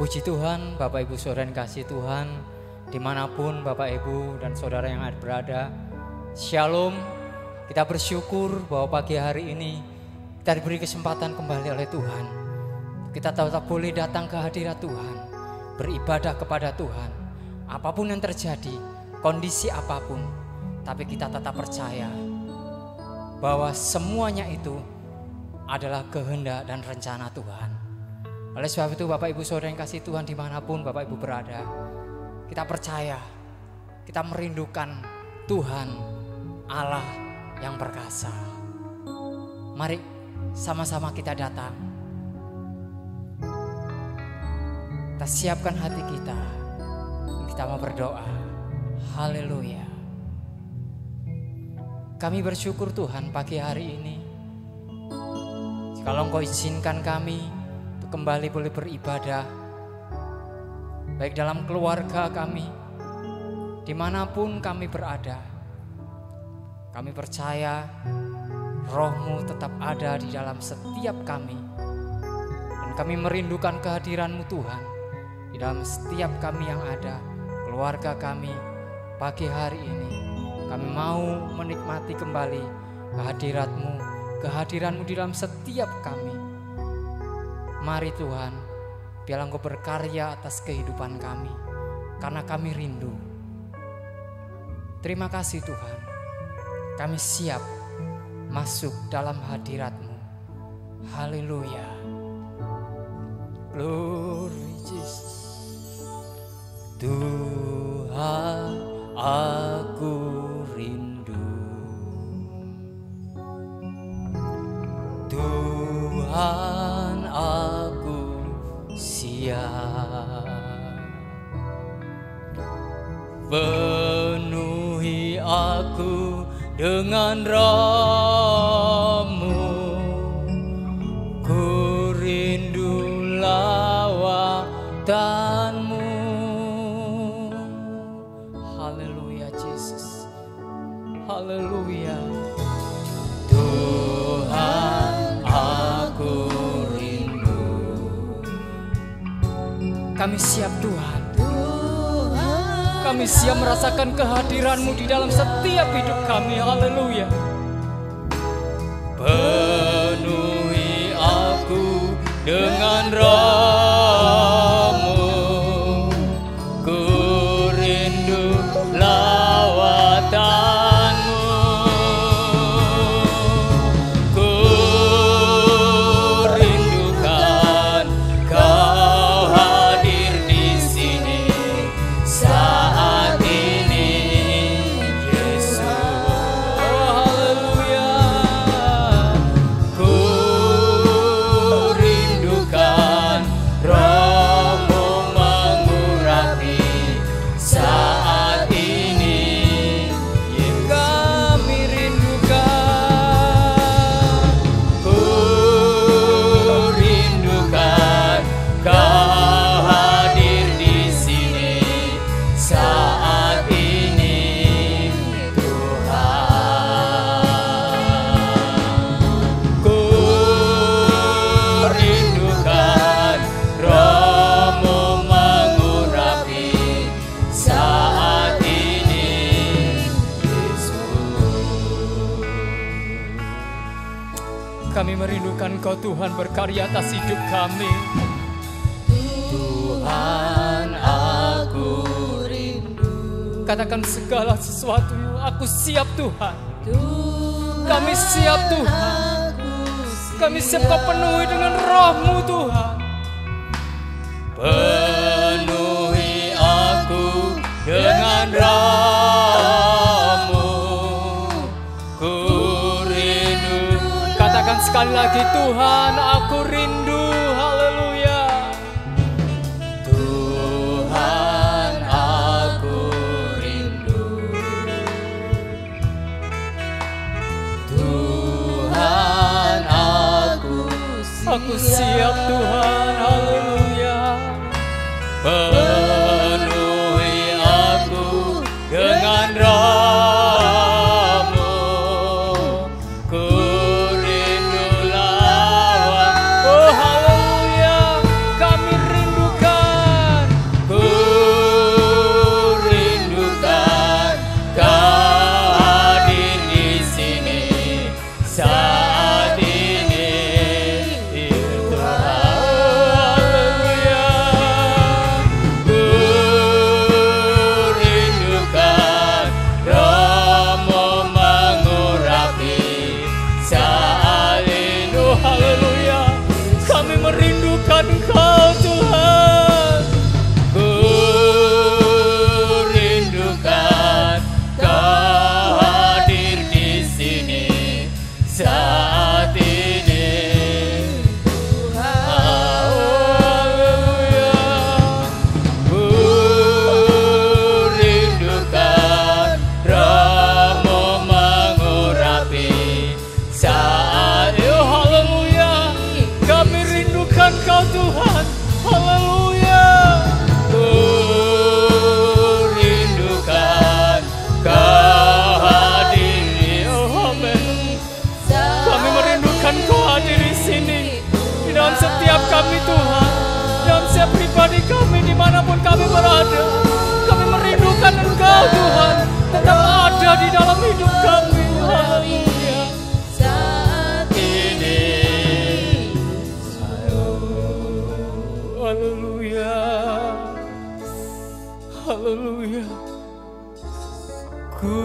Puji Tuhan, Bapak Ibu Saudara yang kasih Tuhan, dimanapun Bapak Ibu dan Saudara yang berada. Shalom, kita bersyukur bahwa pagi hari ini kita diberi kesempatan kembali oleh Tuhan. Kita tetap boleh datang ke hadirat Tuhan, beribadah kepada Tuhan. Apapun yang terjadi, kondisi apapun, tapi kita tetap percaya bahwa semuanya itu adalah kehendak dan rencana Tuhan. Oleh sebab itu Bapak Ibu Saudara yang kasih Tuhan, dimanapun Bapak Ibu berada, kita percaya, kita merindukan Tuhan Allah yang perkasa. Mari sama-sama kita datang, kita siapkan hati kita mau berdoa. Haleluya. Kami bersyukur Tuhan pagi hari ini, kalau Engkau izinkan kami kembali boleh beribadah, baik dalam keluarga kami, dimanapun kami berada. Kami percaya Roh-Mu tetap ada di dalam setiap kami, dan kami merindukan kehadiran-Mu Tuhan di dalam setiap kami yang ada, keluarga kami. Pagi hari ini kami mau menikmati kembali kehadiran-Mu di dalam setiap kami. Mari Tuhan, biarlah Engkau berkarya atas kehidupan kami, karena kami rindu. Terima kasih Tuhan, kami siap masuk dalam hadirat-Mu. Haleluya. Glory Jesus. Tuhan, aku rindu. Tuhan, aku siap. Penuhi aku dengan Roh-Mu, ku rindu lawatan-Mu. Haleluya Jesus. Haleluya. Tuhan, aku rindu. Kami siap Tuhan. Kami siap merasakan kehadiran-Mu di dalam setiap hidup kami. Haleluya. Penuhi aku dengan Roh-Mu, ku rindu lawatan-Mu. Ku rindukan Kau hadir di sini saat ini, Yesus. Oh, haleluya. Ku rindukan Roh-Mu mengurapi saat ini. Kami rindukan, ku rindukan Kau hadir di sini saat ini, Tuhan. Ku rindukan Roh-Mu mengurapi saat ini, Yesus. Kami merindukan Kau Tuhan berkarya atas hidup kami. Tuhan, aku rindu. Katakan segala sesuatu, aku siap Tuhan. Kami siap Tuhan. Kami siap Kau penuhi dengan Roh-Mu Tuhan. Penuhi aku dengan Roh-Mu, ku rindu. Katakan sekali lagi, Tuhan, aku rindu. Haleluya. Tuhan, aku rindu. Tuhan, aku siap Tuhan. Haleluya. Penuhi aku dengan Roh-Mu, ku rindu lawan. Oh haleluya, kami rindukan Haleluya. Ku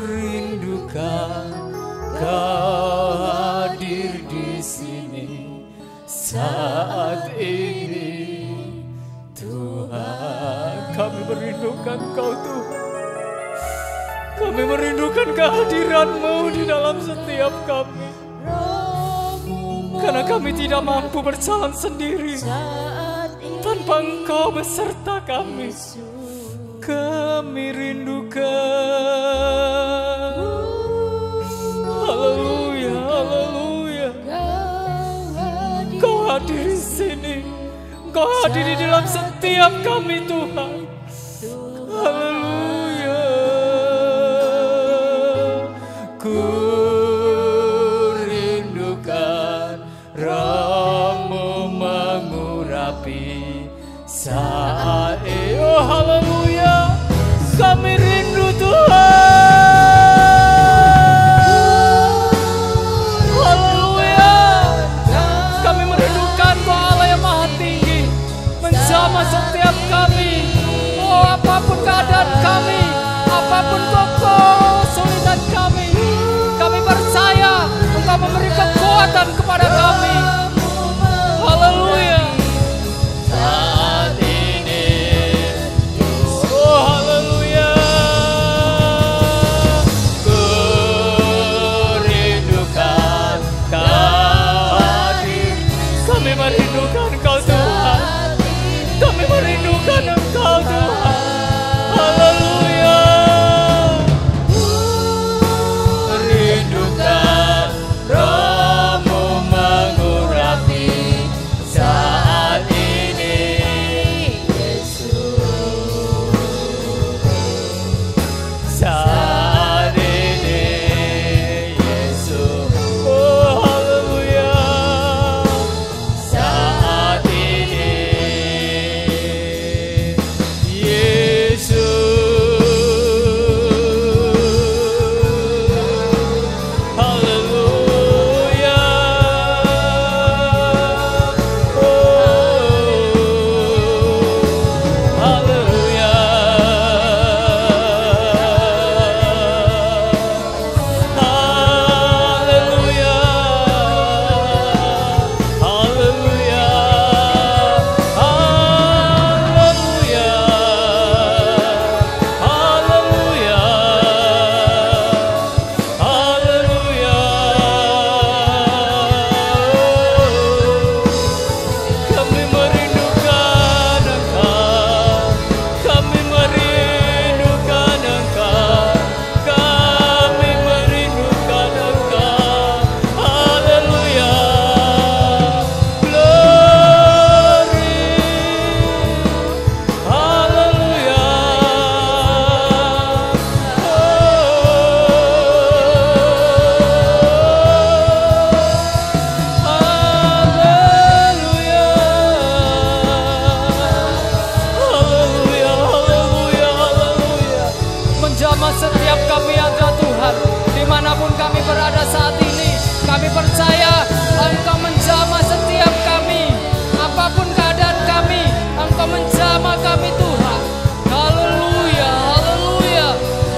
rindukan Kau hadir di sini saat ini, Tuhan. Kami merindukan Kau, Tuhan. Kami merindukan kehadiran-Mu di dalam setiap kami. Karena kami tidak mampu berjalan sendiri tanpa Engkau beserta kami. Kami rindukan. Haleluya, haleluya. Kau hadir di sini. Kau hadir di dalam setiap kami, Tuhan. Haleluya. Ku rindukan Roh-Mu mengurapi saat ini. Oh haleluya. Kami rindu Tuhan. Haleluya. Kami merindukan Kau Allah yang maha tinggi menjamah setiap kami. Oh apapun keadaan kami, apapun kesulitan kami, kami percaya Engkau memberi kekuatan kepada kami. Haleluya. Saat ini, oh haleluya. Ku rindukan Kau hadir. Kami merindukan Kau, Tuhan. Kami merindukan Engkau, Tuhan. Haleluya. Rindukan Roh-Mu mengurapi saat ini, Yesus. Saat ini, Yesus. Oh haleluya. Saat ini, Yesus. Haleluya. Oh haleluya. Haleluya. Haleluya. Haleluya. Haleluya. Haleluya. Kami merindukan Engkau. Kami merindukan Engkau. Kami merindukan Engkau. Haleluya. Glory. Haleluya. Haleluya, haleluya, haleluya. Menjamah setiap kami ada Tuhan. Dimanapun kami berada saat ini, kami percaya Engkau menjamah setiap kami. Apapun keadaan kami, Engkau menjamah kami, Tuhan. Haleluya, haleluya.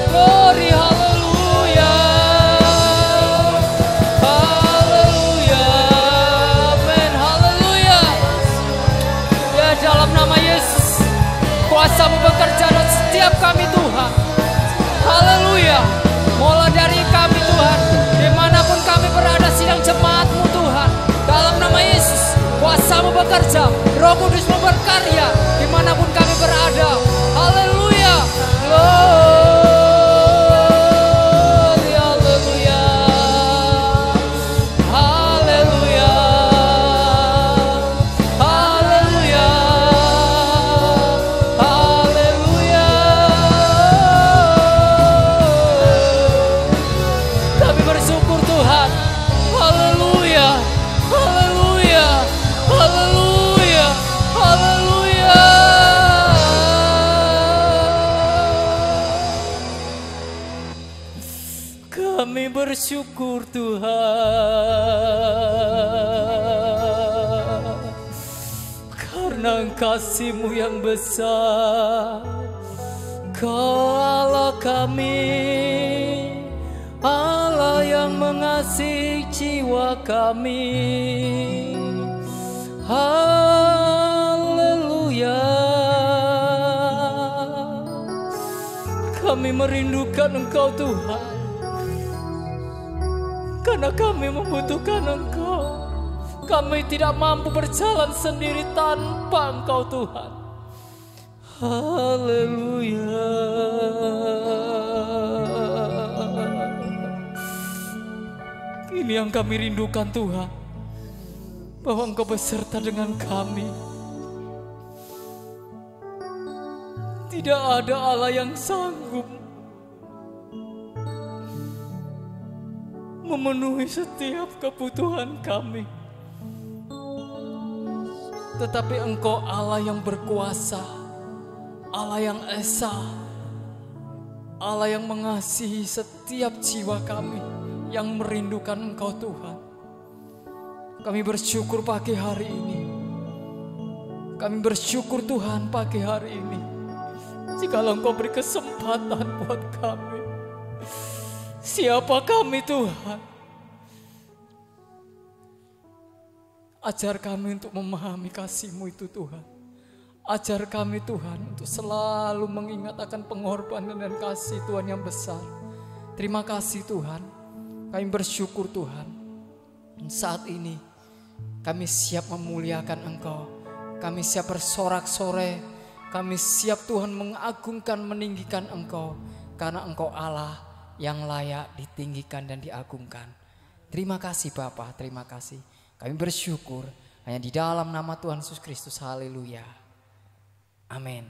Glory, haleluya. Haleluya. Amen, haleluya. Ya dalam nama Yesus, kuasa-Mu bekerja dalam setiap kami, Tuhan. Haleluya. Mulai dari kami, Tuhan, dimanapun kami berada sidang jemaat-Mu, Tuhan. Dalam nama Yesus, kuasa-Mu bekerja, Roh Kudus-Mu berkarya dimanapun kami berada. Haleluya. Glory, haleluya. Haleluya. Haleluya. Haleluya. Kami bersyukur Tuhan. Haleluya. Haleluya. Haleluya. Haleluya. Kami bersyukur Tuhan, karena kasih-Mu yang besar. Engkau Allah kami, Allah yang mengasihi jiwa kami. Haleluya. Kami merindukan Engkau Tuhan, karena kami membutuhkan Engkau. Kami tidak mampu berjalan sendiri tanpa Engkau Tuhan. Haleluya. Ini yang kami rindukan Tuhan, bahwa Engkau beserta dengan kami. Tidak ada Allah yang sanggup memenuhi setiap kebutuhan kami, tetapi Engkau Allah yang berkuasa, Allah yang esa, Allah yang mengasihi setiap jiwa kami yang merindukan Engkau Tuhan. Kami bersyukur pagi hari ini. Kami bersyukur Tuhan pagi hari ini, jikalau Engkau beri kesempatan buat kami. Siapa kami Tuhan? Ajar kami untuk memahami kasih-Mu itu Tuhan. Ajar kami Tuhan untuk selalu mengingat akan pengorbanan dan kasih Tuhan yang besar. Terima kasih Tuhan. Kami bersyukur Tuhan. Dan saat ini kami siap memuliakan Engkau. Kami siap bersorak-sorai. Kami siap Tuhan mengagungkan, meninggikan Engkau. Karena Engkau Allah yang layak ditinggikan dan diagungkan. Terima kasih Bapa, terima kasih. Kami bersyukur hanya di dalam nama Tuhan Yesus Kristus. Haleluya. Amin.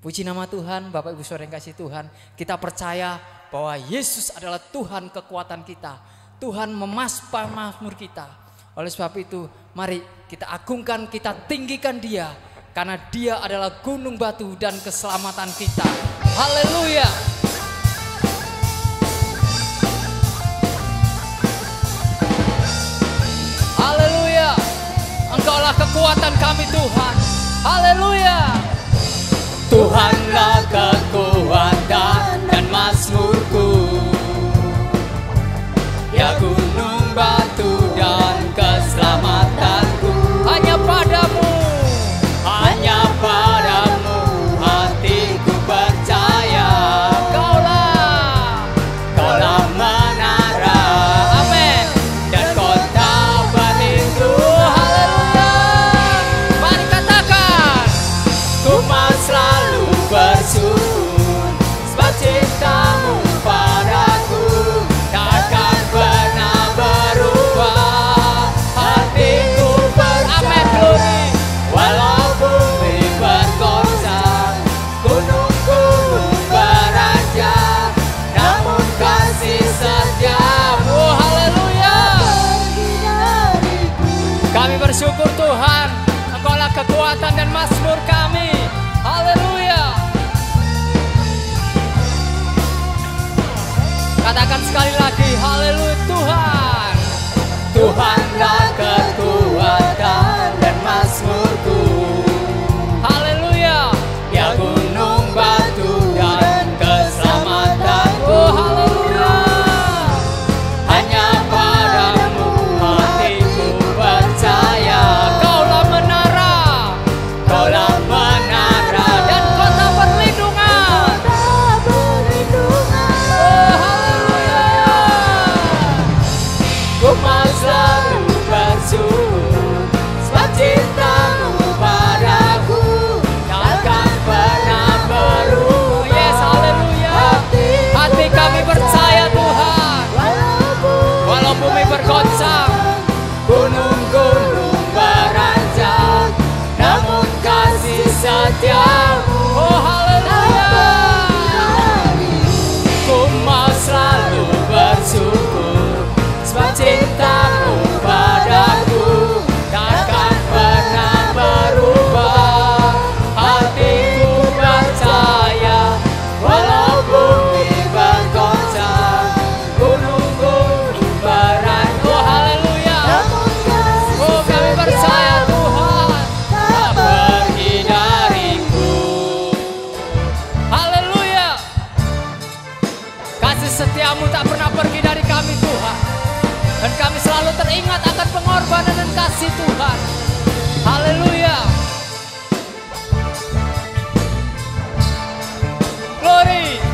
Puji nama Tuhan. Bapak Ibu Saudara yang kasih Tuhan, kita percaya bahwa Yesus adalah Tuhan kekuatan kita. Tuhan Mazmur kita. Oleh sebab itu, mari kita agungkan, kita tinggikan Dia, karena Dia adalah gunung batu dan keselamatan kita. Haleluya. Haleluya. Engkaulah kekuatan kami Tuhan. Haleluya. Tuhanlah kekuatan dan mazmurku, ya gunung batu dan keselamatanku. Hanya padamu, hanya padamu hatiku percaya. Kaulah menara, amin, dan kota berlindung. Haleluya. Mari katakan, ku mau selalu bersyukur, sebab cintamu padaku takkan pernah berubah. Hatiku beramen glory, walau bumi bergoncang, gunung-gunung beranjak, namun kasih setiamu. Haleluya. Kami bersyukur Tuhan, Engkaulah kekuatan dan mazmur kami. Haleluya. Katakan sekali lagi, haleluya Tuhan. Tuhanlah kekuatan dan mazmurku. Haleluya. Ya gunung batu dan keselamatanku. Haleluya. Hanya padamu hatiku percaya. Kaulah menara, kaulah menara dan kota perlindungan. Oh haleluya. Setia-Mu tak pernah pergi dari kami Tuhan. Dan kami selalu teringat akan pengorbanan dan kasih Tuhan. Haleluya. Glory.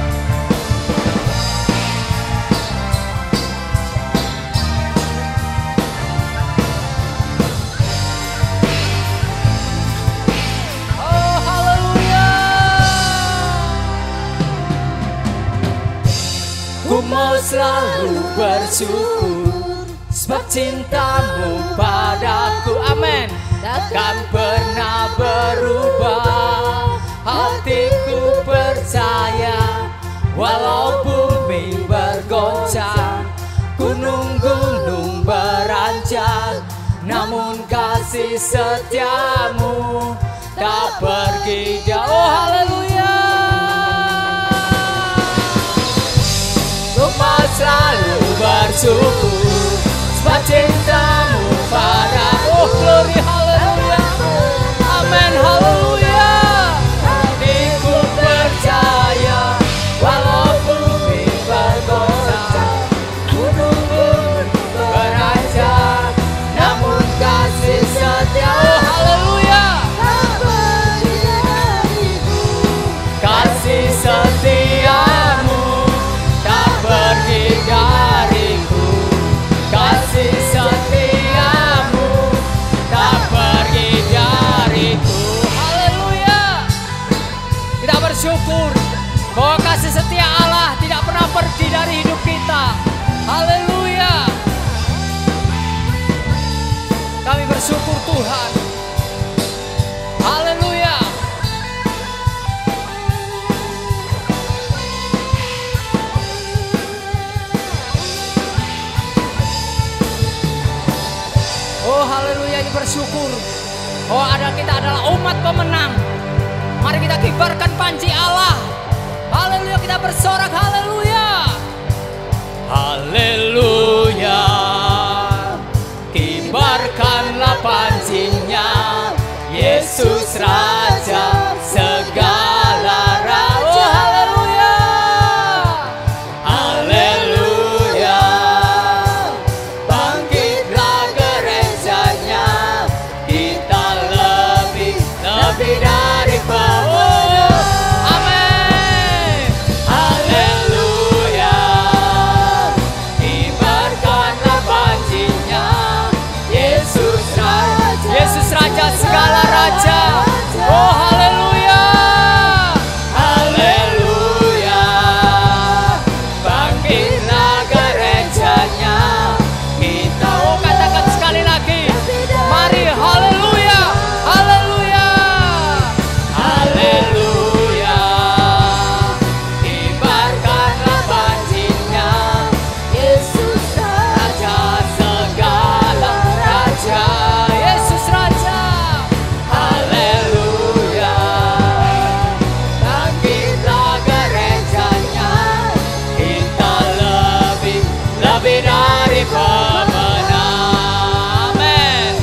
Oh, haleluya. Ku mau selalu bersyukur sebab cinta-Mu padaku, amin, takkan pernah berubah. Hatiku percaya walau bumi bergoncang, gunung-gunung beranjak, namun kasih setia-Mu tak pergi jauh. Oh, haleluya. Ku mau selalu bersyukur sebab cinta-Mu padaku. Oh, glory, haleluya. Amin, haleluya. Hatiku percaya walau bumi bergoncang, gunung-gunung beranjak, namun kasih setia. Oh, haleluya. Kasih setia-Mu tak pergi dariku. Kasih setia-Mu tak pergi dariku. Haleluya. Kita bersyukur bahwa kasih setia Allah tidak pernah pergi dari hidup kita. Haleluya. Kami bersyukur Tuhan. Haleluya. Oh, haleluya, ini bersyukur. Oh, kita adalah umat pemenang. Mari kita kibarkan panji Allah. Haleluya, kita bersorak haleluya. Haleluya. Kibarkanlah panjinya, Yesus Raja segala raja. Oh, haleluya. Haleluya. Bangkitlah gerejanya, kita lebih dari bawah. Amin. Haleluya. Kibarkanlah panjinya, Yesus Raja. Yesus Raja segala raja. Oh, haleluya. Haleluya. Bangkitlah gerejanya, kita katakan sekali lagi. Mari, haleluya. Haleluya. Haleluya. Kibarkanlah panjinya, Yesus Raja segala raja. Yesus Raja. Haleluya. Bangkitlah gerejanya, kita lebih dari pemenang. Amin.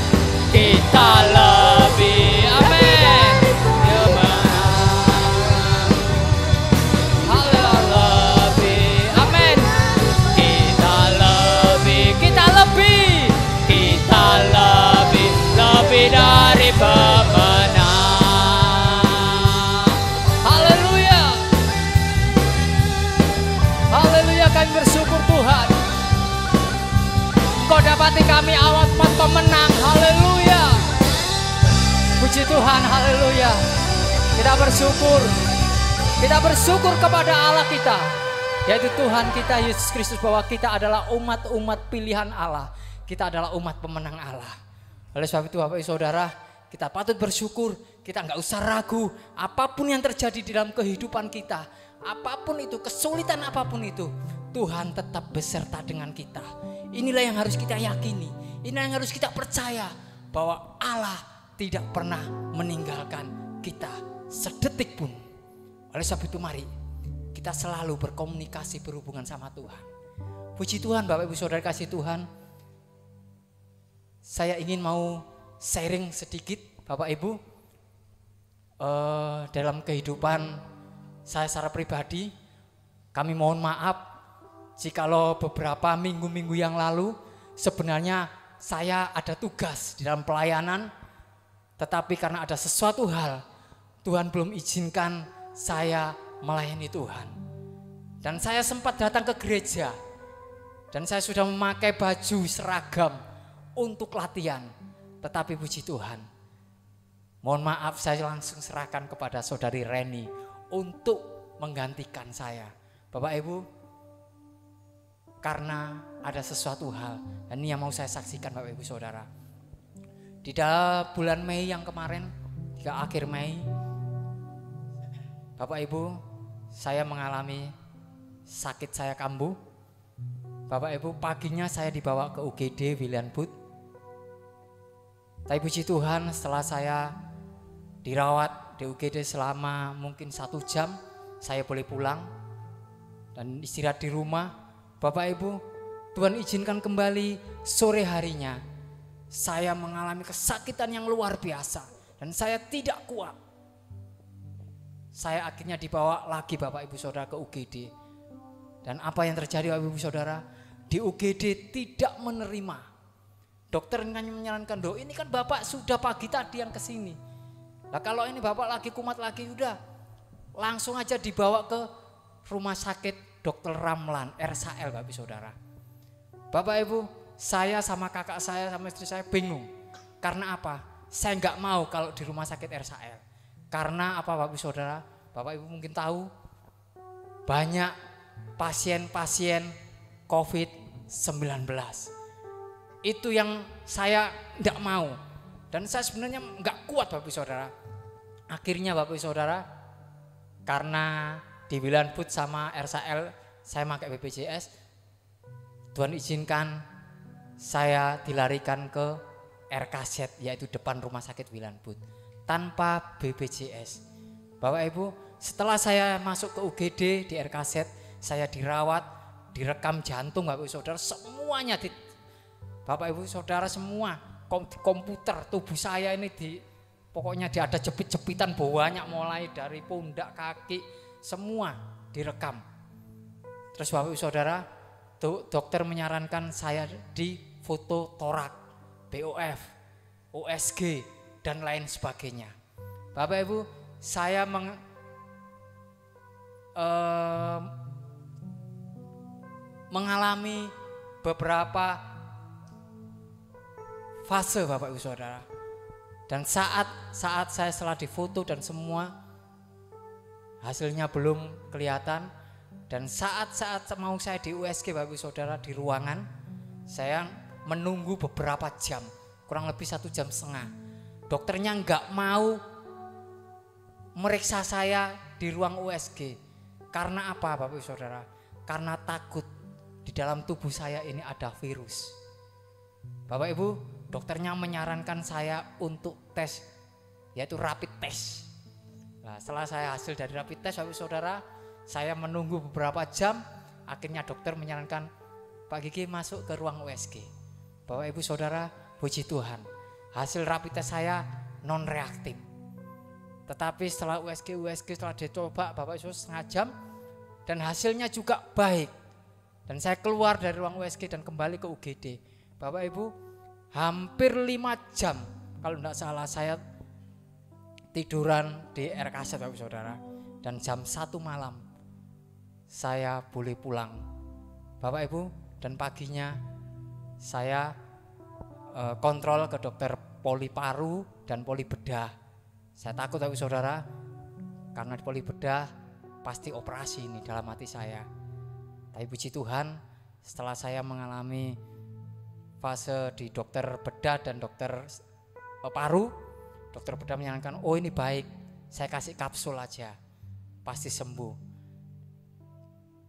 Kita lebih, amin, pemenang. Lebih, amin. Kita lebih dari pemenang. Haleluya. Haleluya, kami bersyukur Tuhan. Kau dapati kami awat pemenang. Haleluya. Puji Tuhan, haleluya. Kita bersyukur. Kita bersyukur kepada Allah kita, yaitu Tuhan kita Yesus Kristus, bahwa kita adalah umat-umat pilihan Allah. Kita adalah umat pemenang Allah. Oleh sebab itu Bapak Ibu Saudara, kita patut bersyukur. Kita nggak usah ragu apapun yang terjadi di dalam kehidupan kita. Apapun itu, kesulitan apapun itu, Tuhan tetap beserta dengan kita. Inilah yang harus kita yakini. Inilah yang harus kita percaya, bahwa Allah tidak pernah meninggalkan kita sedetik pun. Oleh sebab itu mari kita selalu berkomunikasi, berhubungan sama Tuhan. Puji Tuhan Bapak Ibu Saudara kasih Tuhan. Saya ingin mau sharing sedikit Bapak Ibu dalam kehidupan saya secara pribadi. Kami mohon maaf jikalau beberapa minggu-minggu yang lalu sebenarnya saya ada tugas di dalam pelayanan, tetapi karena ada sesuatu hal Tuhan belum izinkan saya melayani Tuhan. Dan saya sempat datang ke gereja dan saya sudah memakai baju seragam untuk latihan. Tetapi puji Tuhan, mohon maaf, saya langsung serahkan kepada saudari Reni untuk menggantikan saya. Bapak Ibu, karena ada sesuatu hal, dan ini yang mau saya saksikan Bapak Ibu Saudara. Di dalam bulan Mei yang kemarin, di akhir Mei, Bapak Ibu, saya mengalami sakit, saya kambuh. Bapak Ibu, paginya saya dibawa ke UGD William Booth. Tapi puji Tuhan, setelah saya dirawat di UGD selama mungkin 1 jam, saya boleh pulang dan istirahat di rumah. Bapak Ibu, Tuhan izinkan kembali sore harinya saya mengalami kesakitan yang luar biasa dan saya tidak kuat. Saya akhirnya dibawa lagi Bapak Ibu Saudara ke UGD. Dan apa yang terjadi Bapak Ibu Saudara? Di UGD tidak menerima. Dokter hanya menyarankan, "Doh, ini kan Bapak sudah pagi tadi yang kesini. Nah, kalau ini Bapak lagi kumat lagi, udah langsung aja dibawa ke rumah sakit Dr. Ramlan, RSAL Bapak Ibu Saudara." Bapak Ibu, saya sama kakak saya sama istri saya bingung. Karena apa? Saya nggak mau kalau di rumah sakit RSAL. Karena apa Bapak Ibu Saudara? Bapak Ibu mungkin tahu banyak pasien-pasien COVID-19. Itu yang saya tidak mau. Dan saya sebenarnya nggak kuat Bapak Ibu Saudara. Akhirnya Bapak Ibu Saudara, karena di William Booth sama RSAL saya pakai BPJS, Tuhan izinkan saya dilarikan ke RKZ, yaitu depan rumah sakit William Booth, tanpa BPJS. Bapak Ibu, setelah saya masuk ke UGD di RKZ, saya dirawat, direkam jantung Bapak Ibu Saudara, semuanya Bapak Ibu Saudara, semua komputer tubuh saya ini pokoknya ada jepit-jepitan banyak, mulai dari pundak, kaki, semua direkam. Terus Bapak Ibu Saudara, dokter menyarankan saya di foto torak, BOF, USG dan lain sebagainya. Bapak Ibu, saya mengalami beberapa fase Bapak Ibu Saudara. Dan saat saya setelah difoto dan semua hasilnya belum kelihatan, dan saat mau saya di USG Bapak Ibu Saudara di ruangan, saya menunggu beberapa jam, kurang lebih 1,5 jam. Dokternya nggak mau meriksa saya di ruang USG. Karena apa Bapak Ibu Saudara? Karena takut di dalam tubuh saya ini ada virus. Bapak Ibu, dokternya menyarankan saya untuk tes, yaitu rapid test. Nah, setelah saya hasil dari rapid test Bapak Ibu Saudara, saya menunggu beberapa jam. Akhirnya dokter menyarankan, "Pak Gigi masuk ke ruang USG." Bapak Ibu Saudara, puji Tuhan, hasil rapid test saya non reaktif. Tetapi setelah USG setelah dicoba Bapak Ibu 1,5 jam dan hasilnya juga baik. Dan saya keluar dari ruang USG dan kembali ke UGD. Bapak Ibu, hampir 5 jam kalau tidak salah saya tiduran di RKZ Bapak Ibu Saudara. Dan jam 1 malam saya boleh pulang Bapak Ibu. Dan paginya saya kontrol ke dokter poli paru dan poli bedah. Saya takut Bapak Ibu Saudara, karena di poli bedah pasti operasi ini dalam hati saya. Tapi puji Tuhan, setelah saya mengalami fase di dokter bedah dan dokter paru, dokter bedah menyarankan, "Oh ini baik, saya kasih kapsul aja, pasti sembuh."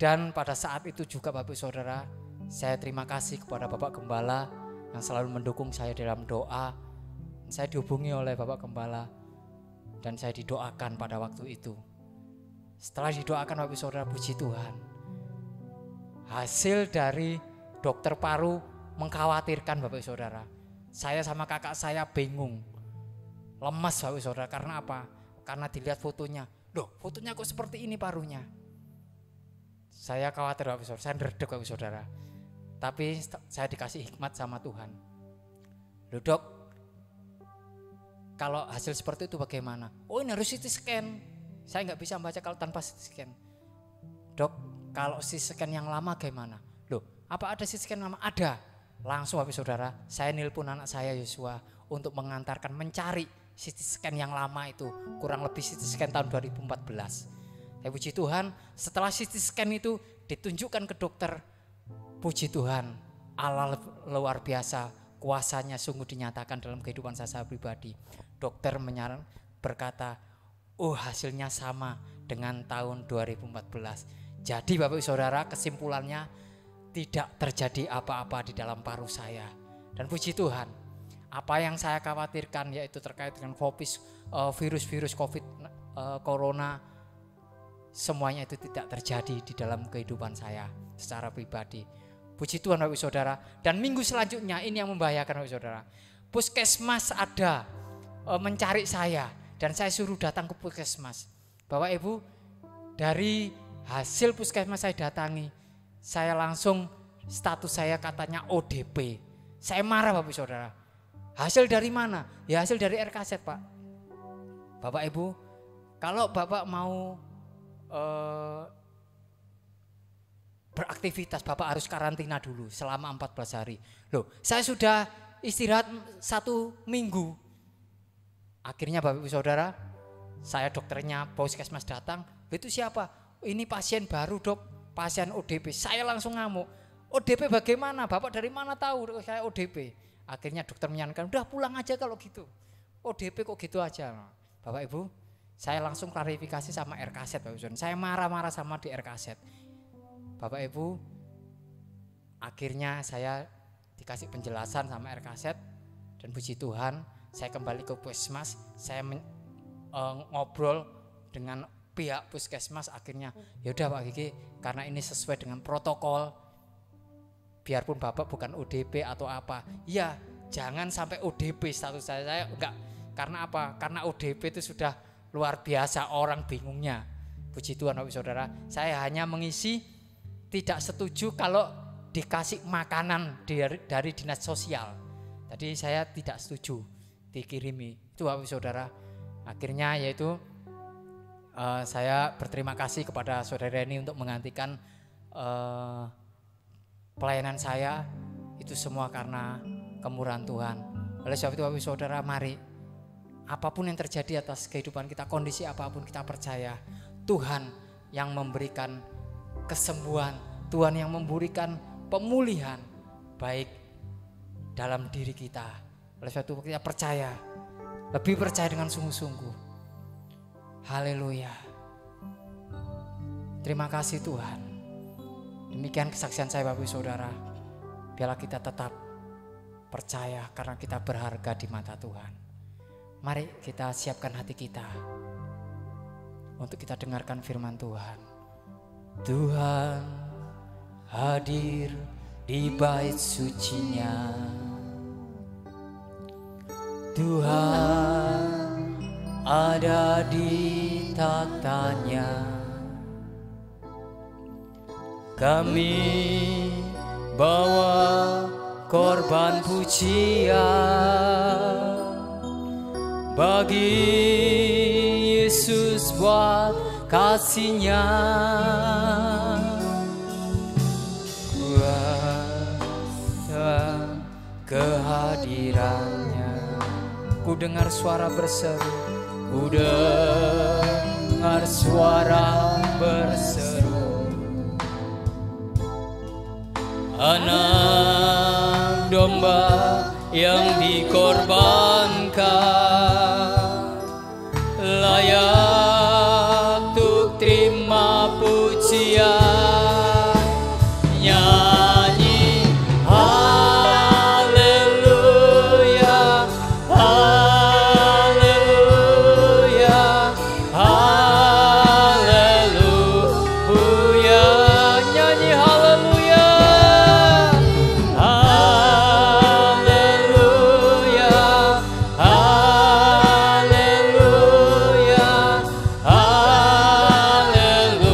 Dan pada saat itu juga Bapak Ibu Saudara, saya terima kasih kepada Bapak Gembala yang selalu mendukung saya dalam doa. Saya dihubungi oleh Bapak Gembala dan saya didoakan pada waktu itu. Setelah didoakan Bapak Ibu Saudara, puji Tuhan, hasil dari dokter paru mengkhawatirkan Bapak Ibu Saudara. Saya sama kakak saya bingung, lemas Bapak Ibu Saudara. Karena apa? Karena dilihat fotonya, loh fotonya kok seperti ini parunya. Saya khawatir Bapak Saudara, saya ndredeg Bapak Saudara. Tapi saya dikasih hikmat sama Tuhan. Loh dok, kalau hasil seperti itu bagaimana? Oh ini harus CT scan. Saya nggak bisa baca kalau tanpa CT scan. Dok, kalau CT scan yang lama bagaimana? Loh, apa ada CT scan lama? Ada. Langsung Bapak Saudara, saya nelpon anak saya Yosua untuk mengantarkan mencari CT scan yang lama itu. Kurang lebih CT scan tahun 2014. Ya puji Tuhan, setelah CT scan itu ditunjukkan ke dokter, puji Tuhan, Allah luar biasa, kuasanya sungguh dinyatakan dalam kehidupan saya pribadi. Dokter berkata, oh hasilnya sama dengan tahun 2014. Jadi Bapak Saudara, kesimpulannya tidak terjadi apa-apa di dalam paru saya. Dan puji Tuhan, apa yang saya khawatirkan yaitu terkait dengan virus COVID corona, semuanya itu tidak terjadi di dalam kehidupan saya secara pribadi. Puji Tuhan Bapak Saudara. Dan minggu selanjutnya ini yang membahayakan Bapak Saudara. Puskesmas ada mencari saya dan saya suruh datang ke puskesmas. Bapak Ibu, dari hasil puskesmas saya datangi, saya langsung status saya katanya ODP. Saya marah Bapak Saudara. Hasil dari mana? Ya hasil dari RKZ Pak. Bapak Ibu, kalau Bapak mau beraktivitas, Bapak harus karantina dulu selama 14 hari. Loh, saya sudah istirahat 1 minggu. Akhirnya Bapak Ibu Saudara, saya dokternya puskesmas datang, itu siapa? Ini pasien baru dok, pasien ODP. Saya langsung ngamuk. ODP bagaimana? Bapak dari mana tahu saya ODP? Akhirnya dokter menyarankan, udah pulang aja kalau gitu. ODP kok gitu aja. Bapak Ibu, saya langsung klarifikasi sama RKZ Bapak Ibu. Saya marah-marah sama di RKZ. Bapak Ibu, akhirnya saya dikasih penjelasan sama RKZ dan puji Tuhan, saya kembali ke puskesmas, saya ngobrol dengan pihak puskesmas. Akhirnya yaudah Pak Kiki, karena ini sesuai dengan protokol, biarpun Bapak bukan ODP atau apa, ya jangan sampai ODP status saya enggak. Karena apa? Karena ODP itu sudah luar biasa orang bingungnya. Puji Tuhan Bapak Saudara, saya hanya mengisi, tidak setuju kalau dikasih makanan dari dinas sosial. Tadi saya tidak setuju dikirimi. Itu Bapak Saudara. Akhirnya yaitu saya berterima kasih kepada Saudara Reni untuk menggantikan pelayanan saya. Itu semua karena kemurahan Tuhan. Oleh sebab itu Bapak Saudara, mari apapun yang terjadi atas kehidupan kita, kondisi apapun, kita percaya Tuhan yang memberikan kesembuhan, Tuhan yang memberikan pemulihan baik dalam diri kita. Oleh sebab itu kita percaya, lebih percaya dengan sungguh-sungguh. Haleluya. Terima kasih Tuhan. Demikian kesaksian saya Bapak Saudara. Biarlah kita tetap percaya karena kita berharga di mata Tuhan. Mari kita siapkan hati kita untuk kita dengarkan firman Tuhan. Tuhan hadir di bait sucinya. Tuhan ada di tatanya. Kami bawa korban pujian bagi Yesus buat kasih-Nya. Kuasa kehadirannya. Ku dengar suara berseru, ku dengar suara berseru. Anak domba yang dikorbankan layak untuk terima pujian. Nyanyi haleluya, haleluya, haleluya. Nyanyi haleluya, haleluya, haleluya,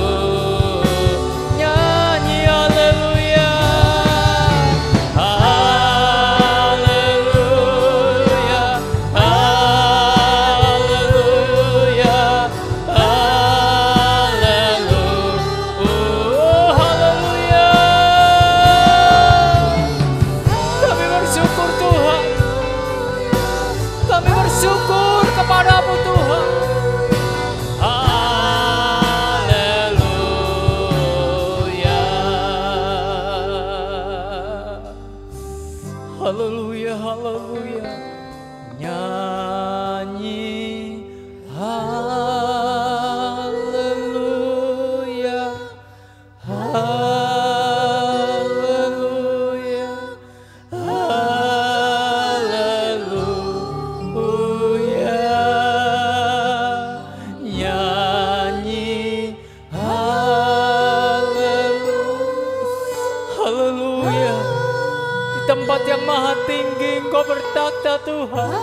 Engkau bertakhta Tuhan.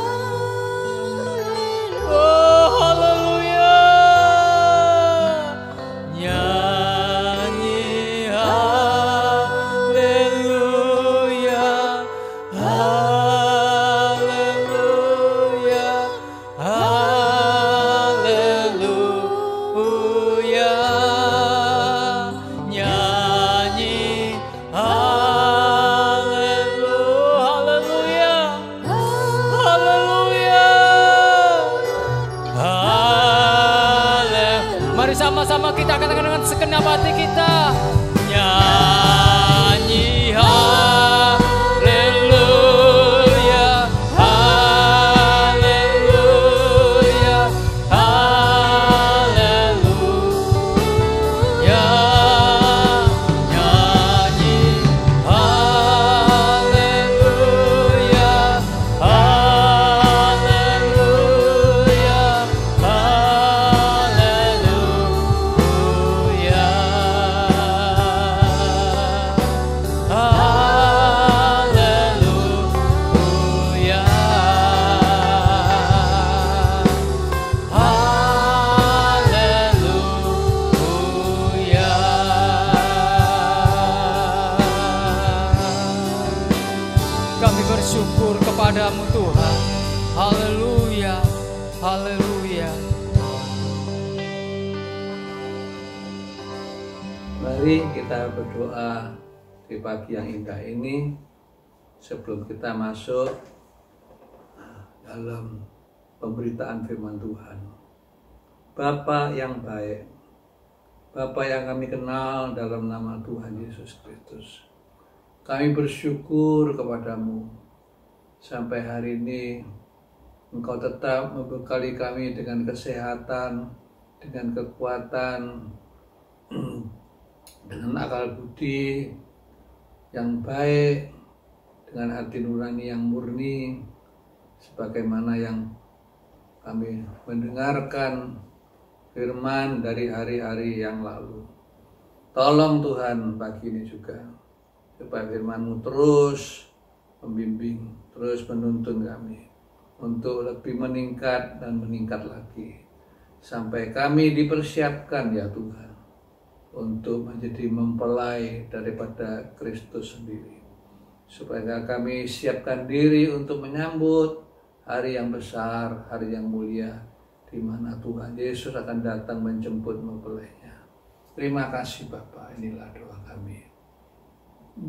Oh, haleluya. Nyanyi haleluya. Haleluya. Haleluya. Nyanyi haleluya. Haleluya. Mari sama-sama kita katakan dengan segenap hati kita. Nyanyi haleluya. Haleluya. Haleluya. Nyanyi haleluya. Haleluya. Haleluya. Haleluya. Haleluya. Kami bersyukur kepadamu Tuhan. Haleluya. Haleluya. Mari kita berdoa di pagi yang indah ini sebelum kita masuk dalam pemberitaan firman Tuhan. Bapa yang baik, Bapa yang kami kenal dalam nama Tuhan Yesus Kristus, kami bersyukur kepadamu sampai hari ini Engkau tetap membekali kami dengan kesehatan, dengan kekuatan, dengan akal budi yang baik, dengan hati nurani yang murni, sebagaimana yang kami mendengarkan firman dari hari-hari yang lalu. Tolong Tuhan pagi ini juga, supaya firman-Mu terus membimbing, terus menuntun kami untuk lebih meningkat dan meningkat lagi, sampai kami dipersiapkan ya Tuhan, untuk menjadi mempelai daripada Kristus sendiri, supaya kami siapkan diri untuk menyambut hari yang besar, hari yang mulia, di mana Tuhan Yesus akan datang menjemput mempelainya. Terima kasih Bapa, inilah doa kami.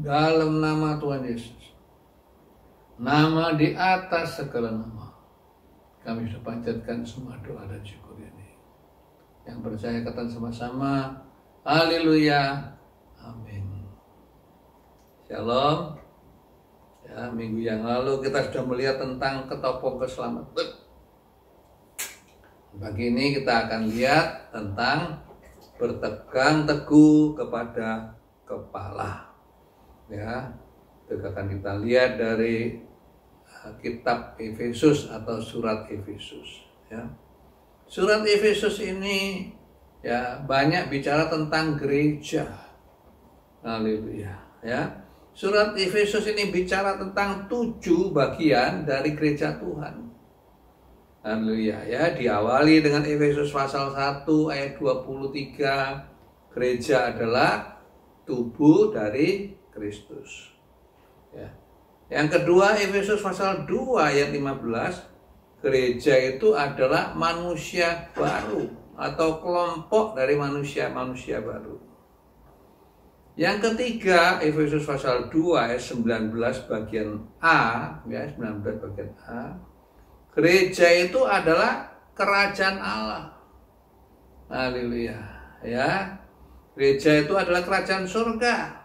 Dalam nama Tuhan Yesus, nama di atas segala nama, kami sudah panjatkan semua doa dan syukur ini. Yang percaya katakan sama-sama, haleluya, amin. Shalom. Ya, minggu yang lalu kita sudah melihat tentang ketopong keselamatan. Pagi ini kita akan lihat tentang bertegang teguh kepada kepala. Ya, itu akan kita lihat dari kitab Efesus atau surat Efesus. Ya, surat Efesus ini ya banyak bicara tentang gereja. Haleluya. Ya, surat Efesus ini bicara tentang 7 bagian dari gereja Tuhan. Haleluya. Ya, diawali dengan Efesus pasal 1 ayat 23, gereja adalah tubuh dari Kristus. Ya. Yang kedua, Efesus pasal 2 ayat 15, gereja itu adalah manusia baru atau kelompok dari manusia-manusia baru. Yang ketiga, Efesus pasal 2 ayat 19 bagian A, ya, 19 bagian A, gereja itu adalah kerajaan Allah. Haleluya. Ya, gereja itu adalah kerajaan surga,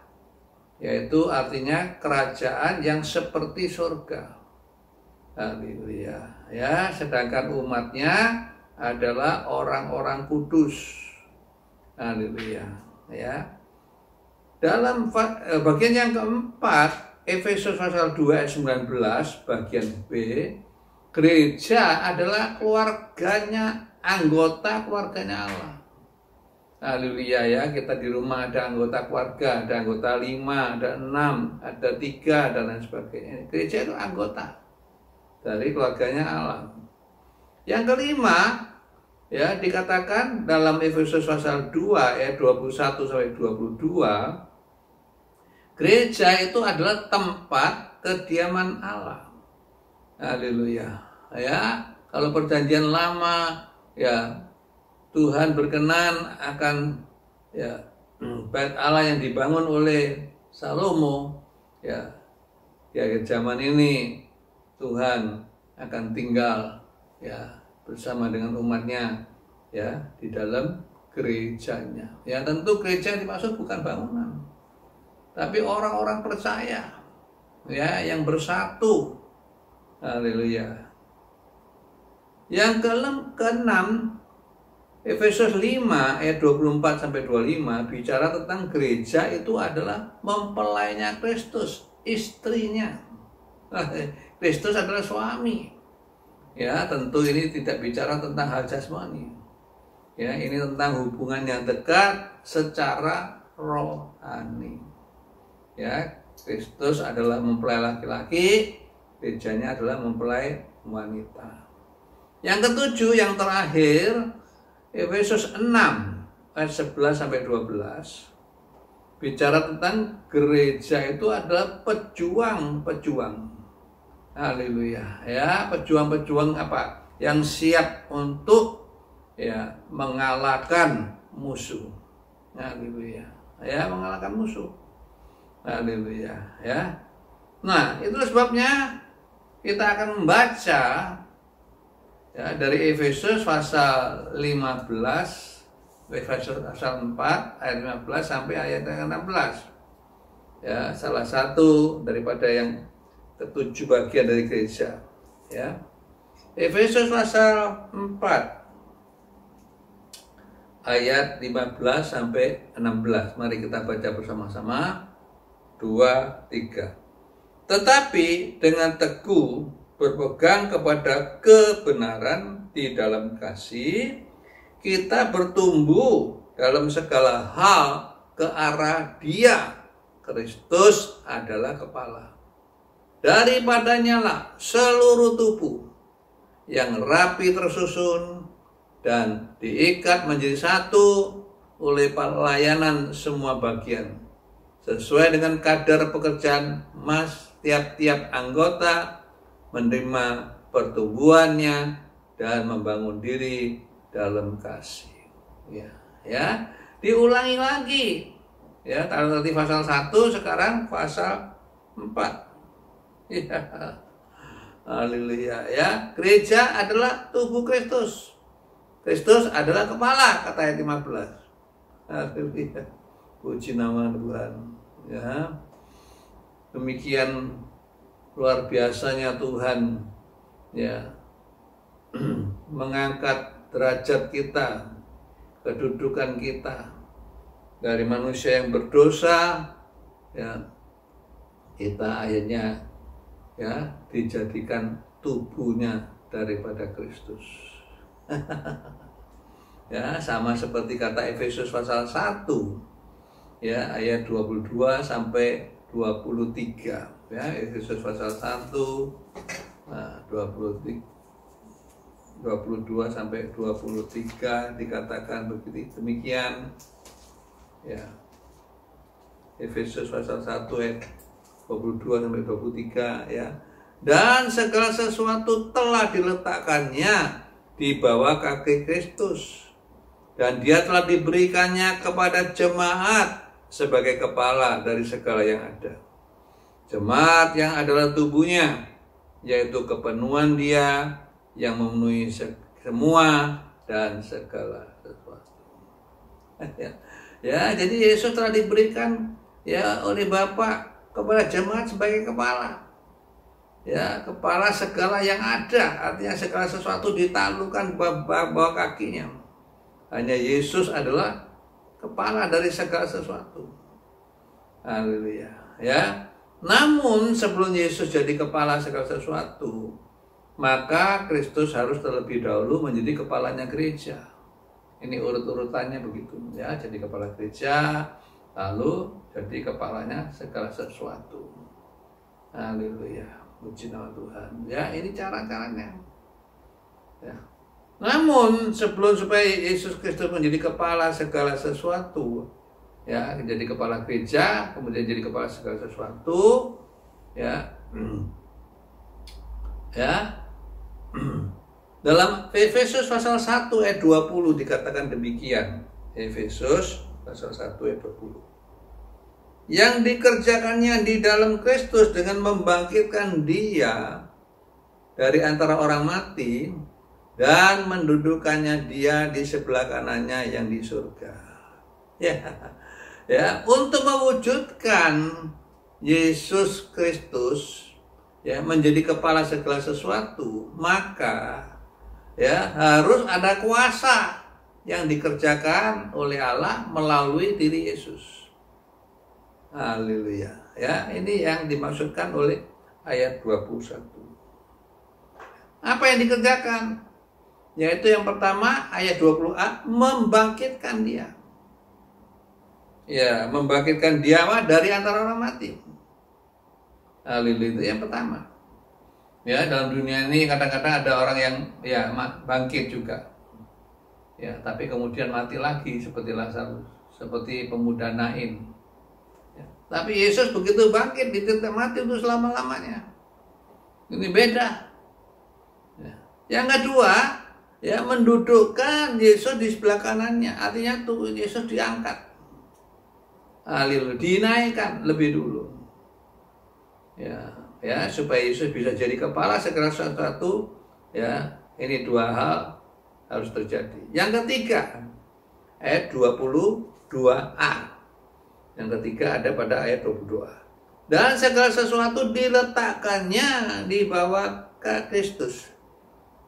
yaitu artinya kerajaan yang seperti surga. Haleluya. Ya, sedangkan umatnya adalah orang-orang kudus. Haleluya. Ya. Dalam bagian yang keempat, Efesus pasal 2 ayat 19 bagian B, gereja adalah keluarganya, anggota keluarganya Allah. Haleluya. Ya, kita di rumah ada anggota keluarga, ada anggota 5, ada 6, ada 3 dan lain sebagainya. Gereja itu anggota. dari keluarganya Allah. Yang kelima, ya, dikatakan dalam Efesus pasal 2 ayat 21 sampai 22, gereja itu adalah tempat kediaman Allah. Haleluya. Ya, kalau perjanjian lama, ya, Tuhan berkenan akan, ya, bait Allah yang dibangun oleh Salomo, ya, di akhir zaman ini Tuhan akan tinggal, ya, bersama dengan umatnya, ya, di dalam gerejanya. Ya, tentu gereja yang dimaksud bukan bangunan, tapi orang-orang percaya, ya, yang bersatu. Haleluya. Yang keenam, Efesus 5 ayat 24 sampai 25 bicara tentang gereja itu adalah mempelainya Kristus, istrinya. Kristus adalah suami. Ya, tentu ini tidak bicara tentang hal jasmani. Ya, ini tentang hubungan yang dekat secara rohani. Ya, Kristus adalah mempelai laki-laki, gerejanya adalah mempelai wanita. Yang ketujuh, yang terakhir, Efesus 6 ayat 11 sampai 12 bicara tentang gereja itu adalah pejuang-pejuang. Haleluya. Ya, pejuang-pejuang apa? Yang siap untuk, ya, mengalahkan musuh. Haleluya. Ya, mengalahkan musuh. Haleluya, ya. Nah, itulah sebabnya kita akan membaca, ya, dari Efesus pasal 15, Efesus pasal 4 ayat 15 sampai ayat 16. Ya, salah satu daripada yang ketujuh bagian dari gereja, ya. Efesus pasal 4 ayat 15 sampai 16. Mari kita baca bersama-sama. 2, 3. Tetapi dengan teguh berpegang kepada kebenaran di dalam kasih, kita bertumbuh dalam segala hal ke arah Dia. Kristus adalah kepala. Daripadanya lah seluruh tubuh yang rapi tersusun dan diikat menjadi satu oleh pelayanan semua bagian, sesuai dengan kadar pekerjaan tiap-tiap anggota menerima pertumbuhannya dan membangun diri dalam kasih. Ya, ya, diulangi lagi. Ya, tadi pasal 1, sekarang pasal 4. Ya. Haleluya, ya. Gereja adalah tubuh Kristus. Kristus adalah kepala, kata ayat 15. Haleluya. Puji nama Tuhan. Ya. Demikian luar biasanya Tuhan, ya, mengangkat derajat kita, kedudukan kita dari manusia yang berdosa, ya, kita akhirnya, ya, dijadikan tubuhnya daripada Kristus. Ya, sama seperti kata Efesus pasal 1, ya, ayat 22 sampai 23. Ya, Efesus pasal 1, 22 sampai 23 dikatakan begitu, demikian. Ya, Efesus pasal 1 ayat 22 sampai 23, ya. Dan segala sesuatu telah diletakkannya di bawah kaki Kristus, dan Dia telah diberikannya kepada jemaat sebagai kepala dari segala yang ada. Jemaat yang adalah tubuhnya, yaitu kepenuhan Dia yang memenuhi semua dan segala sesuatu. Ya, jadi Yesus telah diberikan, ya, oleh Bapa kepada jemaat sebagai kepala. Ya, kepala segala yang ada, artinya segala sesuatu ditaklukkan bawah kakinya. Hanya Yesus adalah kepala dari segala sesuatu. Haleluya, ya. Namun sebelum Yesus jadi kepala segala sesuatu, maka Kristus harus terlebih dahulu menjadi kepalanya gereja. Ini urut-urutannya begitu, ya. Jadi kepala gereja, lalu jadi kepalanya segala sesuatu. Haleluya. Puji nama Tuhan. Ya, ini cara-caranya. Ya. Namun sebelum supaya Yesus Kristus menjadi kepala segala sesuatu, ya, jadi kepala gereja, kemudian jadi kepala segala sesuatu, ya, ya, dalam Efesus pasal 1 ayat 20 dikatakan demikian. Efesus pasal 1 ayat 20. Yang dikerjakannya di dalam Kristus dengan membangkitkan Dia dari antara orang mati dan mendudukkannya Dia di sebelah kanannya yang di surga. Ya, ya, untuk mewujudkan Yesus Kristus ya menjadi kepala segala sesuatu, maka ya harus ada kuasa yang dikerjakan oleh Allah melalui diri Yesus. Haleluya. Ya, ini yang dimaksudkan oleh ayat 21. Apa yang dikerjakan? Yaitu yang pertama ayat 20a, membangkitkan Dia. Ya, membangkitkan Dia dari antara orang mati. Haleluya, itu yang pertama. Ya, dalam dunia ini kadang-kadang ada orang yang ya bangkit juga. Ya, tapi kemudian mati lagi seperti Lazarus, seperti pemuda Nain. Ya, tapi Yesus begitu bangkit, dia tidak mati untuk selama-lamanya. Ini beda. Ya. Yang kedua, ya mendudukkan Yesus di sebelah kanannya, artinya tuh Yesus diangkat. Haleluya, dinaikkan lebih dulu. Ya, supaya Yesus bisa jadi kepala segala sesuatu, ya, ini dua hal harus terjadi. Yang ketiga, ayat 22a. Yang ketiga ada pada ayat 22. Dan segala sesuatu diletakkannya di bawah Kristus.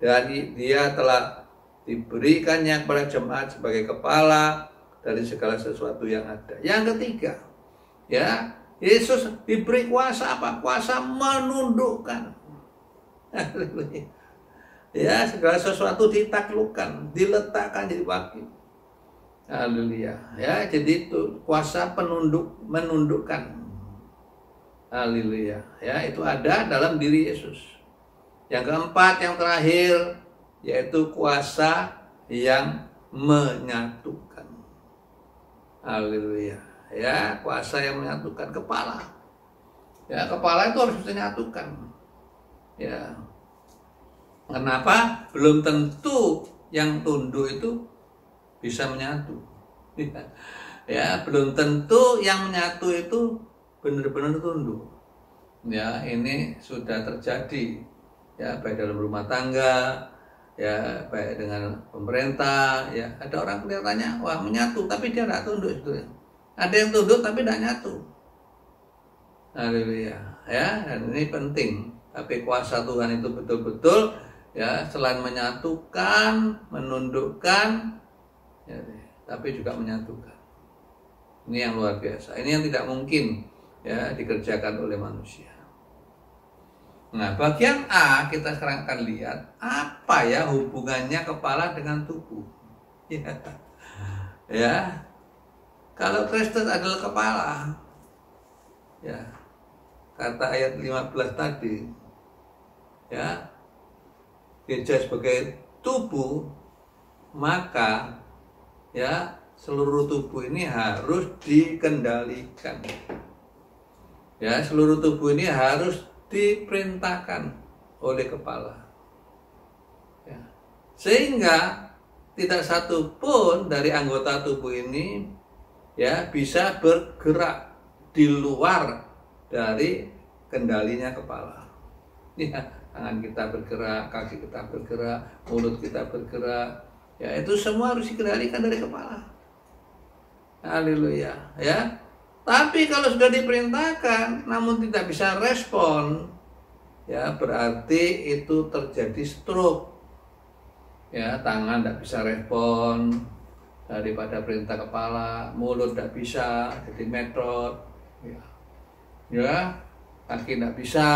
Dan Dia telah diberikannya kepada jemaat sebagai kepala dari segala sesuatu yang ada. Yang ketiga, ya, Yesus diberi kuasa apa? Kuasa menundukkan. Ya, segala sesuatu ditaklukkan, diletakkan jadi wakil. Haleluya. Ya, jadi itu kuasa menundukkan. Haleluya. Ya, itu ada dalam diri Yesus. Yang keempat, yang terakhir, yaitu kuasa yang menyatukan. Haleluya. Ya, kuasa yang menyatukan kepala. Ya, kepala itu harus menyatukan. Ya. Kenapa? Belum tentu yang tunduk itu bisa menyatu. Ya, belum tentu yang menyatu itu benar-benar tunduk. Ya, ini sudah terjadi. Ya, baik dalam rumah tangga, ya, baik dengan pemerintah, ya. Ada orang kelihatannya wah menyatu, tapi dia tidak tunduk sebetulnya. Ada yang tunduk tapi tidak nyatu. Haleluya. Ya, dan ini penting. Tapi kuasa Tuhan itu betul-betul ya selain menyatukan, menundukkan, ya, tapi juga menyatukan. Ini yang luar biasa. Ini yang tidak mungkin ya dikerjakan oleh manusia. Nah, bagian A kita sekarang akan lihat apa ya hubungannya kepala dengan tubuh. Ya. Ya. Kalau Kristus adalah kepala, ya, kata ayat 15 tadi, ya, gereja sebagai tubuh, maka, ya, seluruh tubuh ini harus dikendalikan. Ya, seluruh tubuh ini harus diperintahkan oleh kepala. Ya. Sehingga tidak satu pun dari anggota tubuh ini ya bisa bergerak di luar dari kendalinya kepala. Ya, tangan kita bergerak, kaki kita bergerak, mulut kita bergerak. Ya, itu semua harus dikendalikan dari kepala. Haleluya, ya. Tapi kalau sudah diperintahkan namun tidak bisa respon, ya berarti itu terjadi stroke. Ya, tangan tidak bisa respon daripada perintah kepala, mulut tidak bisa jadi metrot, ya, kaki tidak bisa,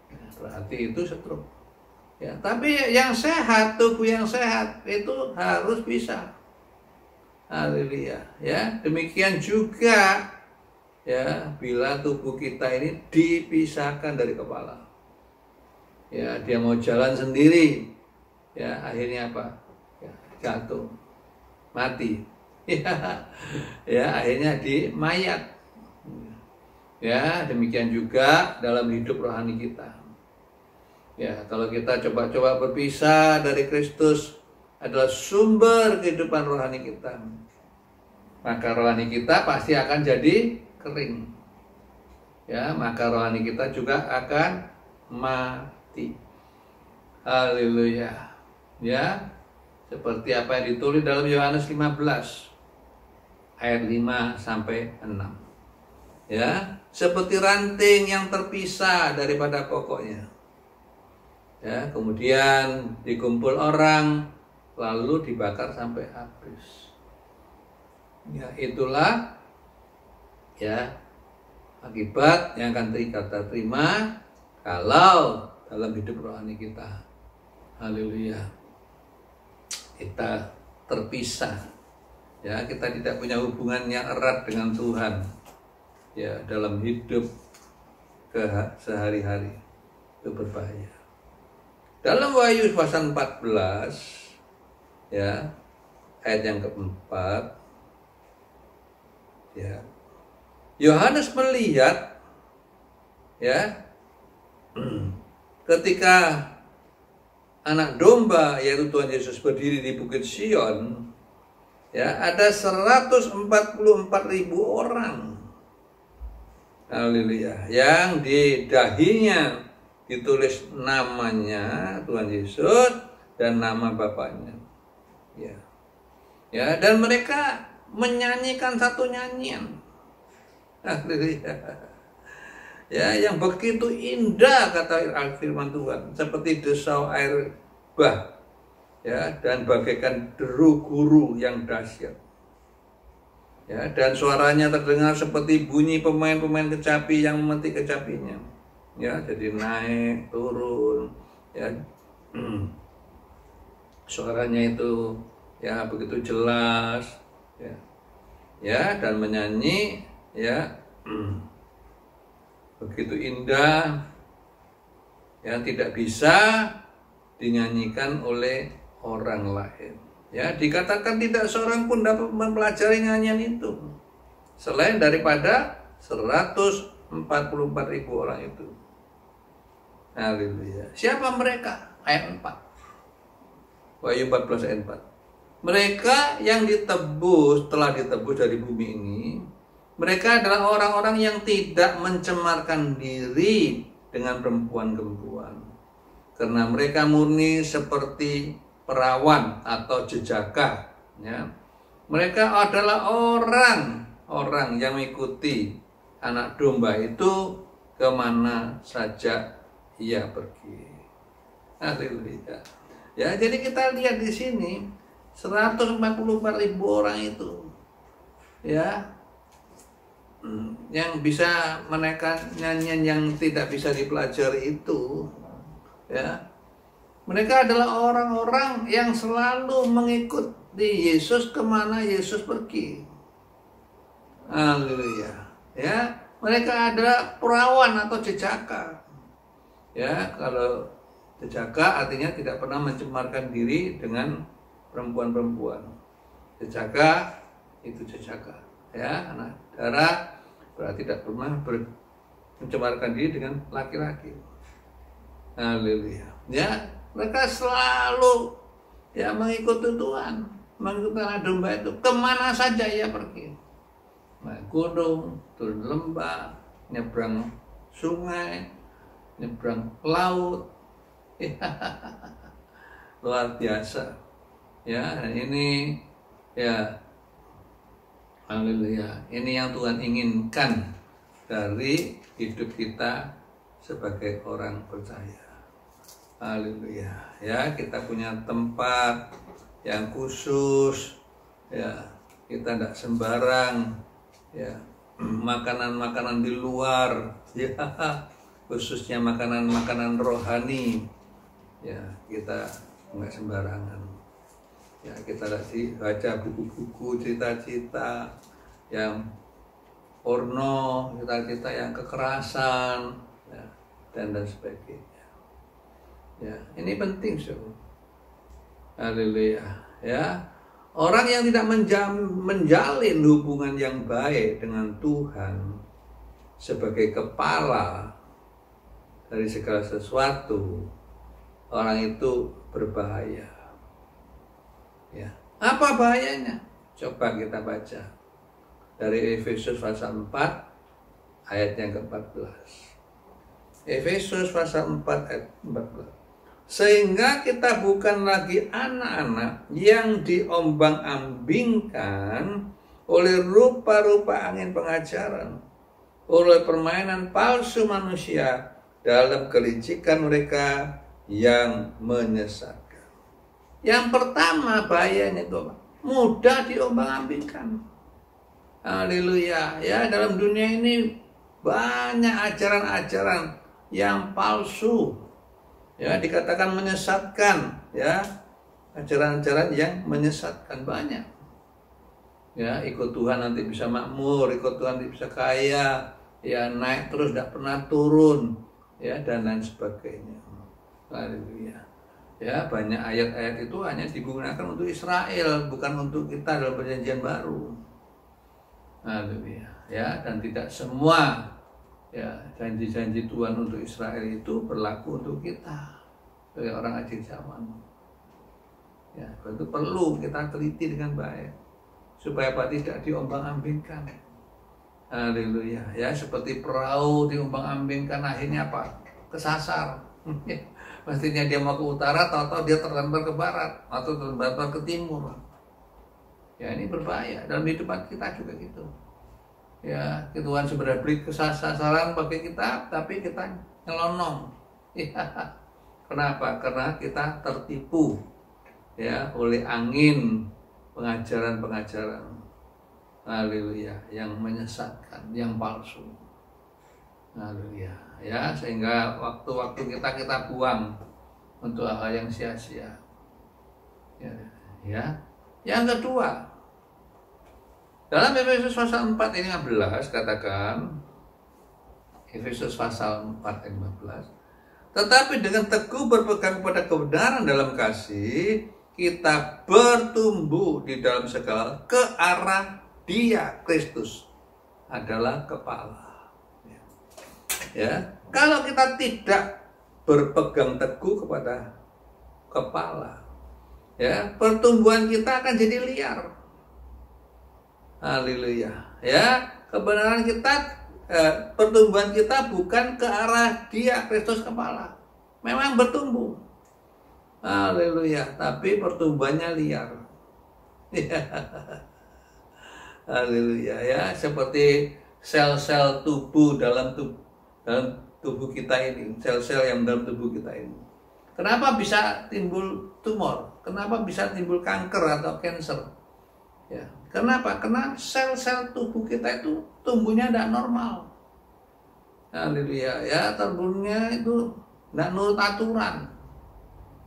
ya, berarti itu stroke. Ya, tapi yang sehat, tubuh yang sehat itu harus bisa. Haleluya. Ya, demikian juga ya, bila tubuh kita ini dipisahkan dari kepala. Ya, dia mau jalan sendiri, ya, akhirnya apa? Ya, jatuh, mati. Ya, akhirnya di mayat. Ya, demikian juga dalam hidup rohani kita. Ya, kalau kita coba-coba berpisah dari Kristus adalah sumber kehidupan rohani kita, maka rohani kita pasti akan jadi kering. Ya, maka rohani kita juga akan mati. Haleluya. Ya, seperti apa yang ditulis dalam Yohanes 15 ayat 5 sampai 6. Ya, seperti ranting yang terpisah daripada pokoknya. Ya, kemudian dikumpul orang lalu dibakar sampai habis. Ya, itulah ya akibat yang akan kita terima kalau dalam hidup rohani kita. Haleluya. Kita terpisah. Ya, kita tidak punya hubungan yang erat dengan Tuhan. Ya, dalam hidup sehari-hari itu berbahaya. Dalam Wahyu pasal 14 ya, ayat yang keempat, ya, Yohanes melihat ya ketika anak domba yaitu Tuhan Yesus berdiri di Bukit Sion, ya, ada 144.000 orang. Haleluya. Yang di dahinya ditulis namanya Tuhan Yesus dan nama Bapaknya. Ya. Ya, dan mereka menyanyikan satu nyanyian. Haleluya. Ya, yang begitu indah kata firman Tuhan, seperti desau air bah. Ya, dan bagaikan deru guru yang dahsyat. Ya, dan suaranya terdengar seperti bunyi pemain-pemain kecapi yang memetik kecapinya. Ya, jadi naik turun, ya. Suaranya itu ya begitu jelas, ya. Ya, dan menyanyi, ya, begitu indah, yang tidak bisa dinyanyikan oleh orang lain. Ya, dikatakan tidak seorang pun dapat mempelajari nyanyian itu selain daripada 144.000 orang itu. Haleluya. Siapa mereka? Ayat 4. Wahyu 14 ayat 4. Mereka yang telah ditebus dari bumi ini, mereka adalah orang-orang yang tidak mencemarkan diri dengan perempuan-perempuan. Karena mereka murni seperti perawan atau jejaka. Ya. Mereka adalah orang yang mengikuti anak domba itu kemana saja ia pergi. Haleluya. Ya, jadi kita lihat di sini 144.000 orang itu, ya, yang bisa menaikkan nyanyian yang tidak bisa dipelajari itu, ya. Mereka adalah orang-orang yang selalu mengikuti Yesus kemana Yesus pergi. Haleluya. Ya, mereka adalah perawan atau jejaka. Ya, kalau jejaka artinya tidak pernah mencemarkan diri dengan perempuan-perempuan. Jejaka itu jejaka. Ya, anak darah berarti tidak pernah mencemarkan diri dengan laki-laki. Haleluya. Ya, mereka selalu ya mengikuti Tuhan, mengikuti anak domba itu kemana saja ia pergi. Naik gunung, turun lembah, nyebrang sungai, nyebrang laut. Luar biasa. Ya, dan ini ya, haleluya. Ini yang Tuhan inginkan dari hidup kita sebagai orang percaya. Haleluya. Ya, kita punya tempat yang khusus. Ya, kita tidak sembarang. Ya, makanan-makanan di luar. Ya, khususnya makanan-makanan rohani. Ya, kita nggak sembarangan. Ya, kita tadi baca buku-buku cerita-cerita yang porno, cita-cita yang kekerasan, ya, dan sebagainya. Ya, ini penting, saudara. Haleluya. Ya, orang yang tidak menjalin hubungan yang baik dengan Tuhan sebagai kepala dari segala sesuatu, orang itu berbahaya. Ya, apa bahayanya? Coba kita baca dari Efesus pasal 4 ayat yang ke-14. Efesus pasal 4 ayat 14. Sehingga kita bukan lagi anak-anak yang diombang-ambingkan oleh rupa-rupa angin pengajaran, oleh permainan palsu manusia dalam kelicikan mereka yang menyesatkan. Yang pertama bahayanya itu mudah diombang-ambingkan. Haleluya. Ya, dalam dunia ini banyak ajaran-ajaran yang palsu. Ya, dikatakan menyesatkan, ya. Ajaran-ajaran yang menyesatkan banyak. Ya, ikut Tuhan nanti bisa makmur, ikut Tuhan nanti bisa kaya, ya, naik terus tidak pernah turun, ya, dan lain sebagainya. Haleluya. Ya, banyak ayat-ayat itu hanya digunakan untuk Israel, bukan untuk kita dalam perjanjian baru. Haleluya. Ya, dan tidak semua, ya, janji-janji Tuhan untuk Israel itu berlaku untuk kita sebagai orang akhir zaman. Ya, itu perlu kita teliti dengan baik supaya tidak diombang-ambingkan. Haleluya. Ya, seperti perahu diombang-ambingkan, akhirnya apa? Kesasar. Pastinya dia mau ke utara, tahu-tahu dia terlempar ke barat atau terlempar ke timur. Ya, ini berbahaya dalam kehidupan kita juga gitu. Ya, Tuhan sebenarnya beri kesasaran bagi kita, tapi kita nyelonong. Ya. Kenapa? Karena kita tertipu, ya, oleh angin pengajaran-pengajaran, haleluya, yang menyesatkan, yang palsu. Haleluya. Ya, sehingga waktu-waktu kita buang untuk hal yang sia-sia. Ya, ya. Yang kedua, dalam Efesus pasal 4 ayat 15 katakan, Efesus pasal 4 ayat 15, tetapi dengan teguh berpegang kepada kebenaran dalam kasih, kita bertumbuh di dalam segala ke arah Dia, Kristus adalah kepala. Ya, kalau kita tidak berpegang teguh kepada kepala, ya, pertumbuhan kita akan jadi liar. Haleluya. Ya, kebenaran kita, pertumbuhan kita bukan ke arah Dia, Kristus kepala. Memang bertumbuh. Haleluya, tapi pertumbuhannya liar. Haleluya, ya, seperti sel-sel tubuh dalam tubuh kita ini, sel-sel yang dalam tubuh kita ini. Kenapa bisa timbul tumor? Kenapa bisa timbul kanker atau cancer? Ya, kenapa? Karena sel-sel tubuh kita itu tumbuhnya tidak normal. Haleluya, ya, tumbuhnya itu tidak nurut aturan,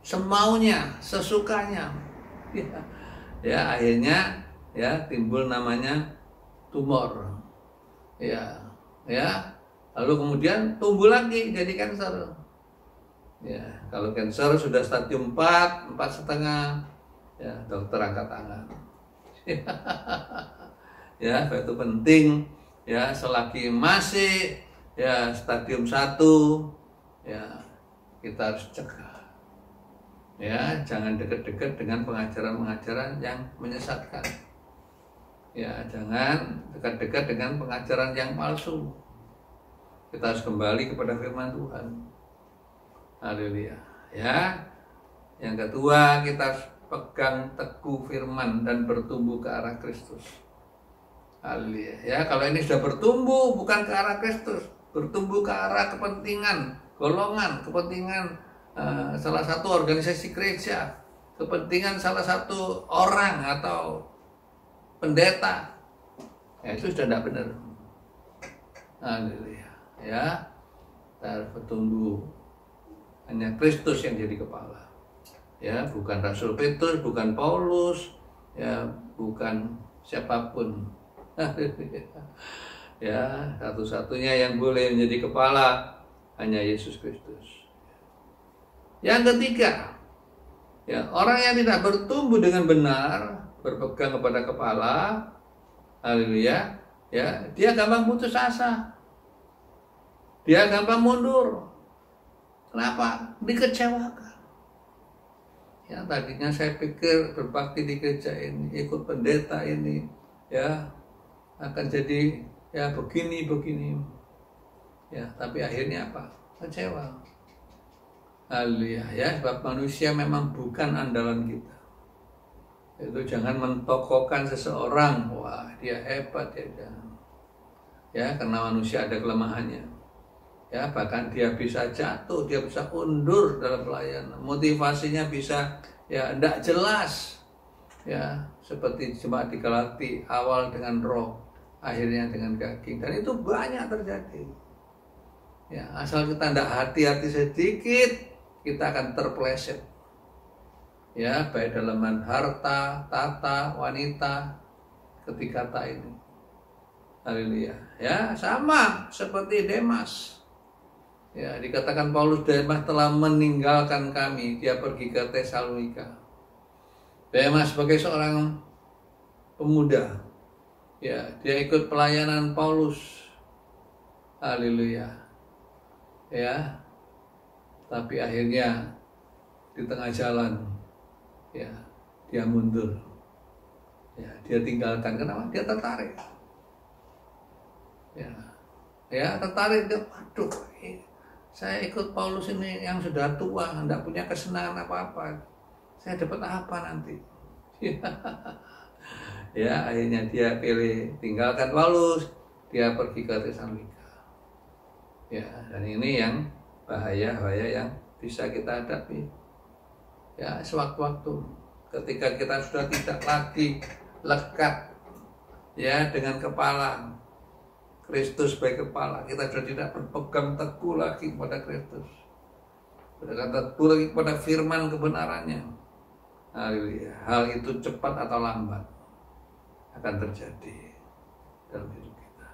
semaunya, sesukanya. Ya, ya, akhirnya, ya, timbul namanya tumor. Ya, ya. Lalu kemudian tumbuh lagi jadi kanker. Ya, kalau kanker sudah stadium 4, 4,5, ya, dokter angkat tangan. Ya, itu penting, ya, selagi masih, ya, stadium 1, ya, kita harus cegah. Ya, jangan dekat-dekat dengan pengajaran-pengajaran yang menyesatkan. Ya, jangan dekat-dekat dengan pengajaran yang palsu. Kita harus kembali kepada firman Tuhan. Haleluya. Ya. Yang kedua, kita harus pegang teguh firman dan bertumbuh ke arah Kristus. Haleluya. Ya, kalau ini sudah bertumbuh bukan ke arah Kristus, bertumbuh ke arah kepentingan golongan, kepentingan salah satu organisasi gereja, kepentingan salah satu orang atau pendeta, ya, itu sudah tidak benar. Haleluya. Ya, kita harus bertumbuh, hanya Kristus yang jadi kepala. Ya, bukan Rasul Petrus, bukan Paulus, ya, bukan siapapun. Ya, satu-satunya yang boleh menjadi kepala hanya Yesus Kristus. Yang ketiga, ya, orang yang tidak bertumbuh dengan benar, berpegang kepada kepala, haleluya, ya, dia gampang putus asa. Dia gampang mundur. Kenapa? Dikecewakan. Ya, tadinya saya pikir berbakti di gereja ini, ikut pendeta ini, ya, akan jadi ya begini. Ya, tapi akhirnya apa? Kecewa. Haleluya, ya, sebab manusia memang bukan andalan kita. Itu jangan mentokohkan seseorang, wah dia hebat ya, jangan. Ya, karena manusia ada kelemahannya. Ya, bahkan dia bisa jatuh, dia bisa undur dalam pelayanan. Motivasinya bisa ya tidak jelas. Ya, seperti jemaat di Galati, awal dengan roh, akhirnya dengan daging, dan itu banyak terjadi. Ya, asal kita tidak hati-hati sedikit, kita akan terpeleset. Ya, baik dalam harta, tata, wanita, ketiga kata ini. Haleluya. Ya, sama seperti Demas. Ya, dikatakan Paulus, Demas telah meninggalkan kami, dia pergi ke Tesalonika. Demas sebagai seorang pemuda, ya, dia ikut pelayanan Paulus. Haleluya. Ya, tapi akhirnya di tengah jalan, ya, dia mundur. Ya, dia tinggalkan. Kenapa? Dia tertarik. Ya, tertarik. Dia, waduh, saya ikut Paulus ini yang sudah tua, tidak punya kesenangan apa-apa. Saya dapat apa nanti? Ya, akhirnya dia pilih tinggalkan Paulus, dia pergi ke Tesalonika. Ya, dan ini yang bahaya yang bisa kita hadapi. Ya, sewaktu-waktu ketika kita sudah tidak lagi lekat ya dengan kepala Kristus sebagai kepala, kita sudah tidak berpegang teguh lagi kepada Kristus, berpegang teguh lagi kepada firman kebenarannya. Haleluya. Hal itu cepat atau lambat akan terjadi dalam hidup kita.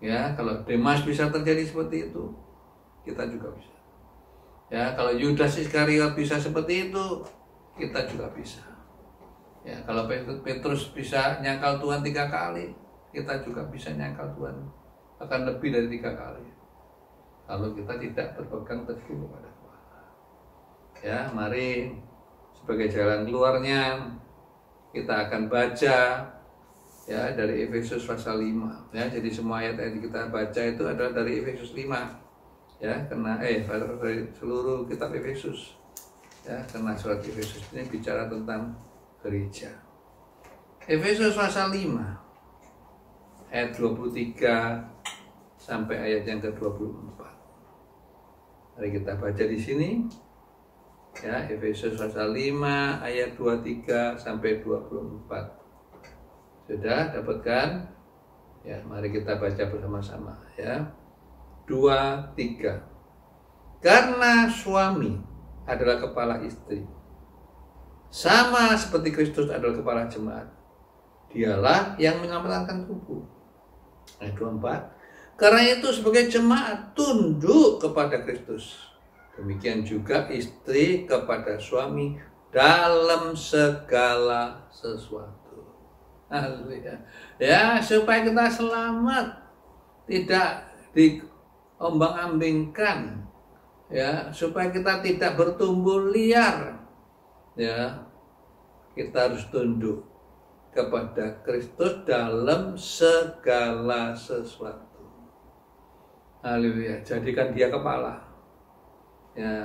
Ya, kalau Demas bisa terjadi seperti itu, kita juga bisa. Ya, kalau Yudas Iskariot bisa seperti itu, kita juga bisa. Ya, kalau Petrus bisa nyangkal Tuhan 3 kali, kita juga bisa nyangkal Tuhan akan lebih dari 3 kali. Kalau kita tidak berpegang teguh kepada Tuhan. Ya, mari sebagai jalan keluarnya kita akan baca ya dari Efesus pasal 5. Ya, jadi semua ayat yang kita baca itu adalah dari Efesus 5. Ya, karena dari seluruh kitab Efesus. Ya, karena surat Efesus ini bicara tentang gereja. Efesus pasal 5 ayat 23 sampai ayat yang ke-24. Mari kita baca di sini. Ya, Efesus pasal 5 ayat 23 sampai 24. Sudah dapatkan? Ya, mari kita baca bersama-sama ya. 2, 3. Karena suami adalah kepala istri, sama seperti Kristus adalah kepala jemaat. Dialah yang menyelamatkan tubuh. Ayat 24. Karena itu sebagai jemaat tunduk kepada Kristus. Demikian juga istri kepada suami dalam segala sesuatu. Haleluya. Ya, supaya kita selamat, tidak diombang-ambingkan, ya, supaya kita tidak bertumbuh liar, ya, kita harus tunduk kepada Kristus dalam segala sesuatu. Haleluya. Jadikan dia kepala. Ya,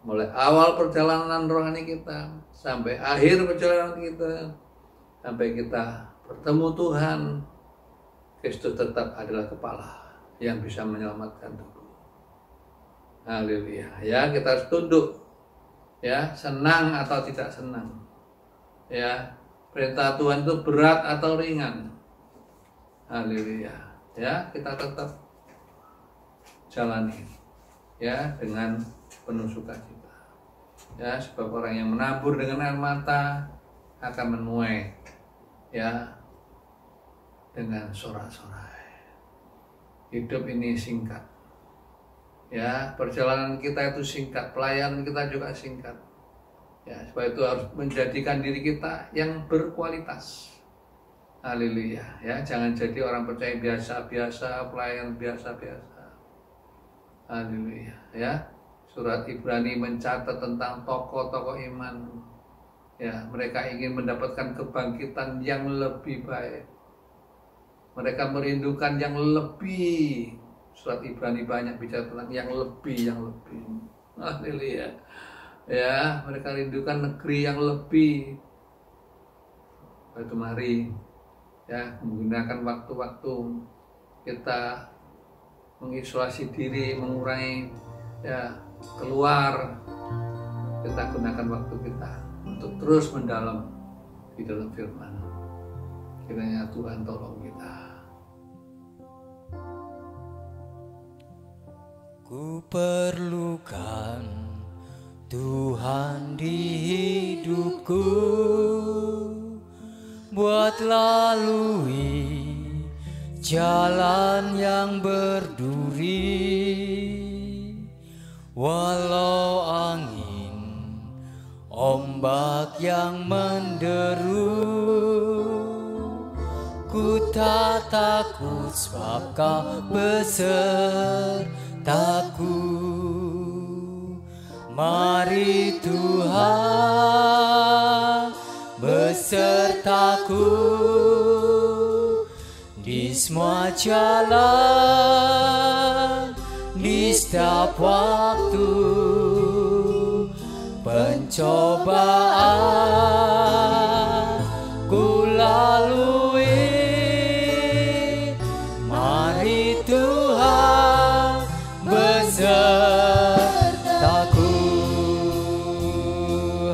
mulai awal perjalanan rohani kita sampai akhir perjalanan kita, sampai kita bertemu Tuhan, Kristus tetap adalah kepala yang bisa menyelamatkan tubuh. Haleluya. Ya, kita harus tunduk. Ya, senang atau tidak senang. Ya, perintah Tuhan itu berat atau ringan. Haleluya. Ya, kita tetap jalani ya dengan penuh sukacita. Ya, sebab orang yang menabur dengan air mata akan menuai ya dengan sorak-sorai. hidup ini singkat. Ya, perjalanan kita itu singkat, pelayanan kita juga singkat. Ya, sebab itu harus menjadikan diri kita yang berkualitas. Haleluya. Ya, jangan jadi orang percaya biasa-biasa, pelayan biasa-biasa. Haleluya. Ya, surat Ibrani mencatat tentang tokoh-tokoh iman. Ya, mereka ingin mendapatkan kebangkitan yang lebih baik. Mereka merindukan yang lebih. Surat Ibrani banyak bicara tentang yang lebih. Haleluya. Ya, mereka rindukan negeri yang lebih. Itu mari ya menggunakan waktu-waktu kita mengisolasi diri, mengurangi ya keluar. Kita gunakan waktu kita untuk terus mendalam di dalam firman. Kiranya Tuhan tolong kita. Ku perlukan Tuhan di hidupku, buat lalui jalan yang berduri. Walau angin ombak yang menderu, ku tak takut sebab Kau besertaku. Mari Tuhan besertaku di semua jalan, di setiap waktu pencobaan ku lalui. Mari Tuhan besertaku.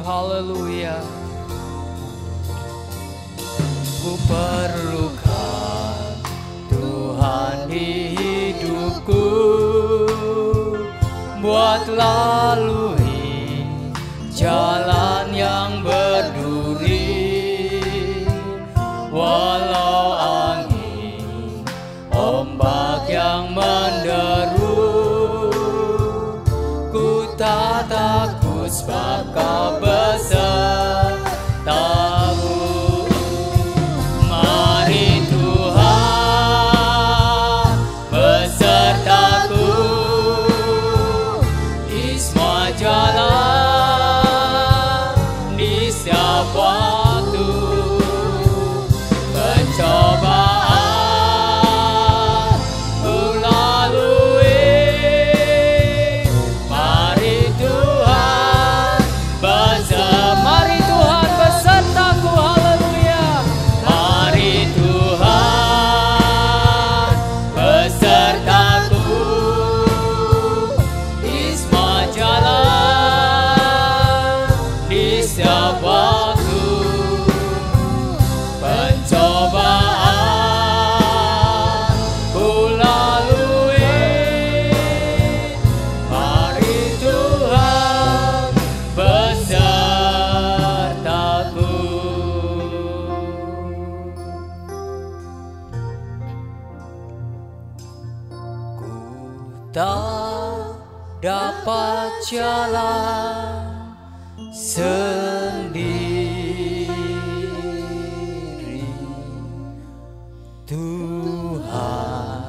Haleluya. Ku perlukan Tuhan di hidupku, buat lalui jalan yang berduri. Walau angin ombak yang menderu, ku tak takut sebab Kau besertaku. Mari Tuhan besertaku di semua jalan, di setiap waktu pencobaan ku lalui. Mari Tuhan besertaku. Haleluya. Mari Tuhan besertaku di semua jalan, di setiap waktu pencobaan ku lalui. Mari Tuhan besertaku. Ku tak dapat jalan sendiri. Tuhan,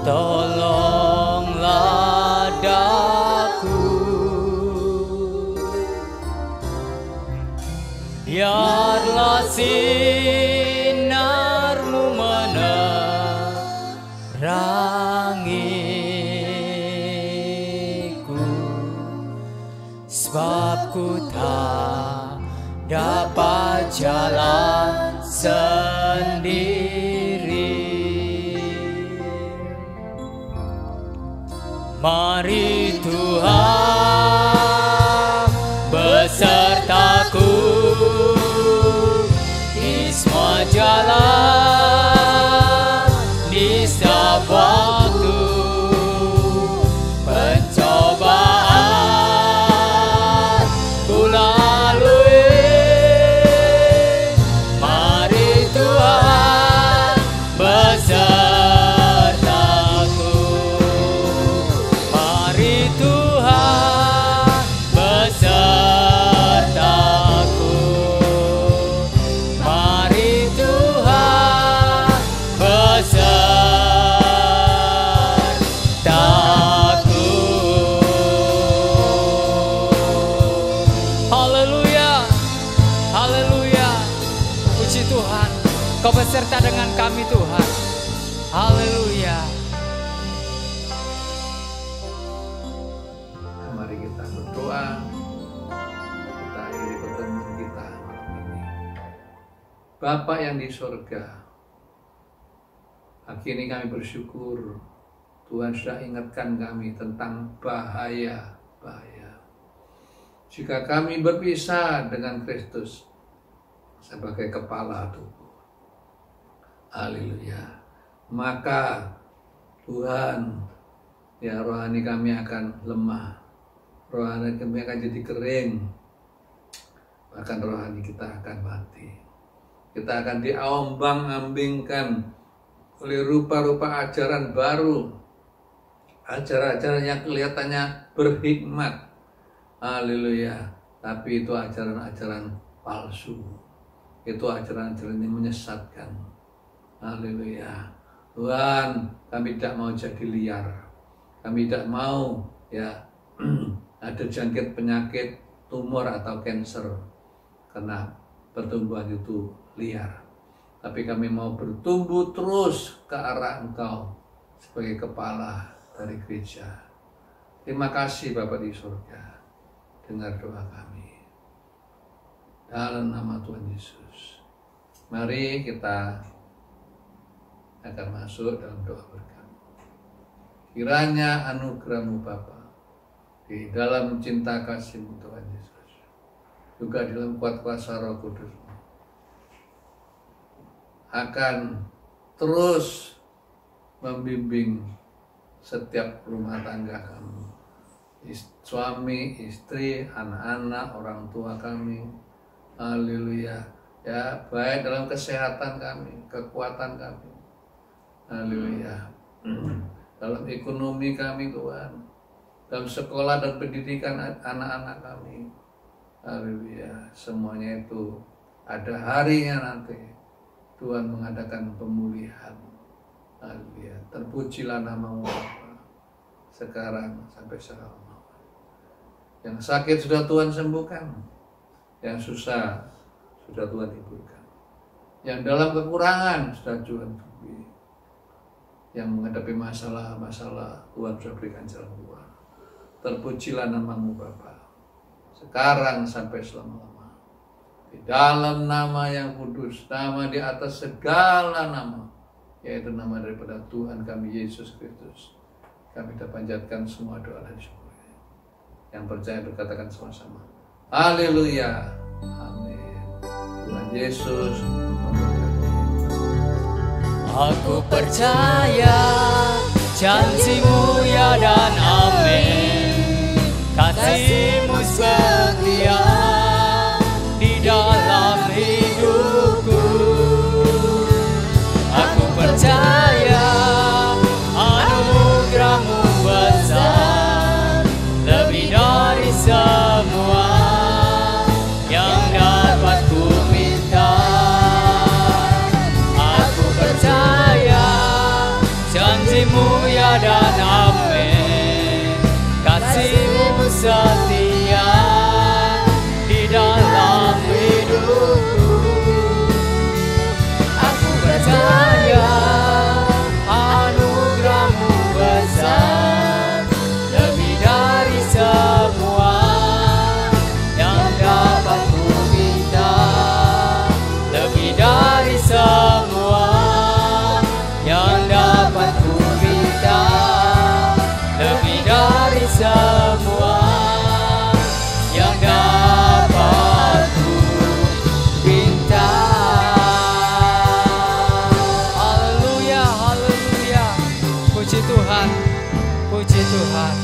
tolonglah daku. Biarlah sinar-Mu menerangiku, sebab ku tak dapat jalan sendiri. Mari Tuhan besertaku di semua jalan, di setiap waktu pencobaan ku lalui. Mari Tuhan besertaku. beserta dengan kami Tuhan. Haleluya. Mari kita berdoa. Kita akhiri pertemuan kita malam ini. Bapa yang di surga, pagi ini kami bersyukur Tuhan sudah ingatkan kami tentang bahaya. Jika kami berpisah dengan Kristus sebagai kepala tubuh, haleluya, maka Tuhan, ya, rohani kami akan lemah, rohani kami akan jadi kering, bahkan rohani kita akan mati. Kita akan diombang-ambingkan oleh rupa-rupa ajaran baru, ajaran-ajaran yang kelihatannya berhikmat, haleluya, tapi itu ajaran-ajaran palsu, itu ajaran-ajaran yang menyesatkan, haleluya. Tuhan, kami tidak mau jadi liar, kami tidak mau, ya, ada jangkit penyakit, tumor atau kanker karena pertumbuhan itu liar, tapi kami mau bertumbuh terus ke arah Engkau sebagai kepala dari gereja. Terima kasih Bapa di surga, dengar doa kami dalam nama Tuhan Yesus. Mari kita akan masuk dalam doa berkat. Kiranya anugerah-Mu Bapa, di dalam cinta kasih-Mu Tuhan Yesus, juga di dalam kuat kuasa Roh Kudus, akan terus membimbing setiap rumah tangga kami, suami, istri, anak-anak, orang tua kami, haleluya, ya, baik dalam kesehatan kami, kekuatan kami, haleluya, dalam ekonomi kami Tuhan, dalam sekolah dan pendidikan anak-anak kami, haleluya, semuanya itu ada harinya nanti Tuhan mengadakan pemulihan. Haleluya. Terpujilah nama-Mu Bapa, sekarang sampai selama-lamanya. Yang sakit sudah Tuhan sembuhkan, yang susah sudah Tuhan hiburkan, yang dalam kekurangan sudah Tuhan tubi, yang menghadapi masalah-masalah Tuhan sudah berikan jalan keluar. Terpujilah nama-Mu Bapa, sekarang sampai selama-lamanya. Di dalam nama yang kudus, nama di atas segala nama, yaitu nama daripada Tuhan kami Yesus Kristus, kami kita panjatkan semua doa dan syukur. Yang percaya berkatakan sama-sama, haleluya, amin. Tuhan Yesus memberkati. Aku percaya janji-Mu ya dan amin, kasih-Mu setia di dalam hidupku. Aku percaya anugerah-Mu besar, lebih dari semua yang dapat ku minta. Aku percaya janji-Mu ya dan amin, kasih-Mu setia di dalam hidupku. Aku percaya anugerah-Mu besar, lebih dari semua yang dapat ku minta, lebih dari semua yang dapat ku minta, lebih dari semua yang dapat ku minta. Haleluya, haleluya. Puji Tuhan, puji Tuhan.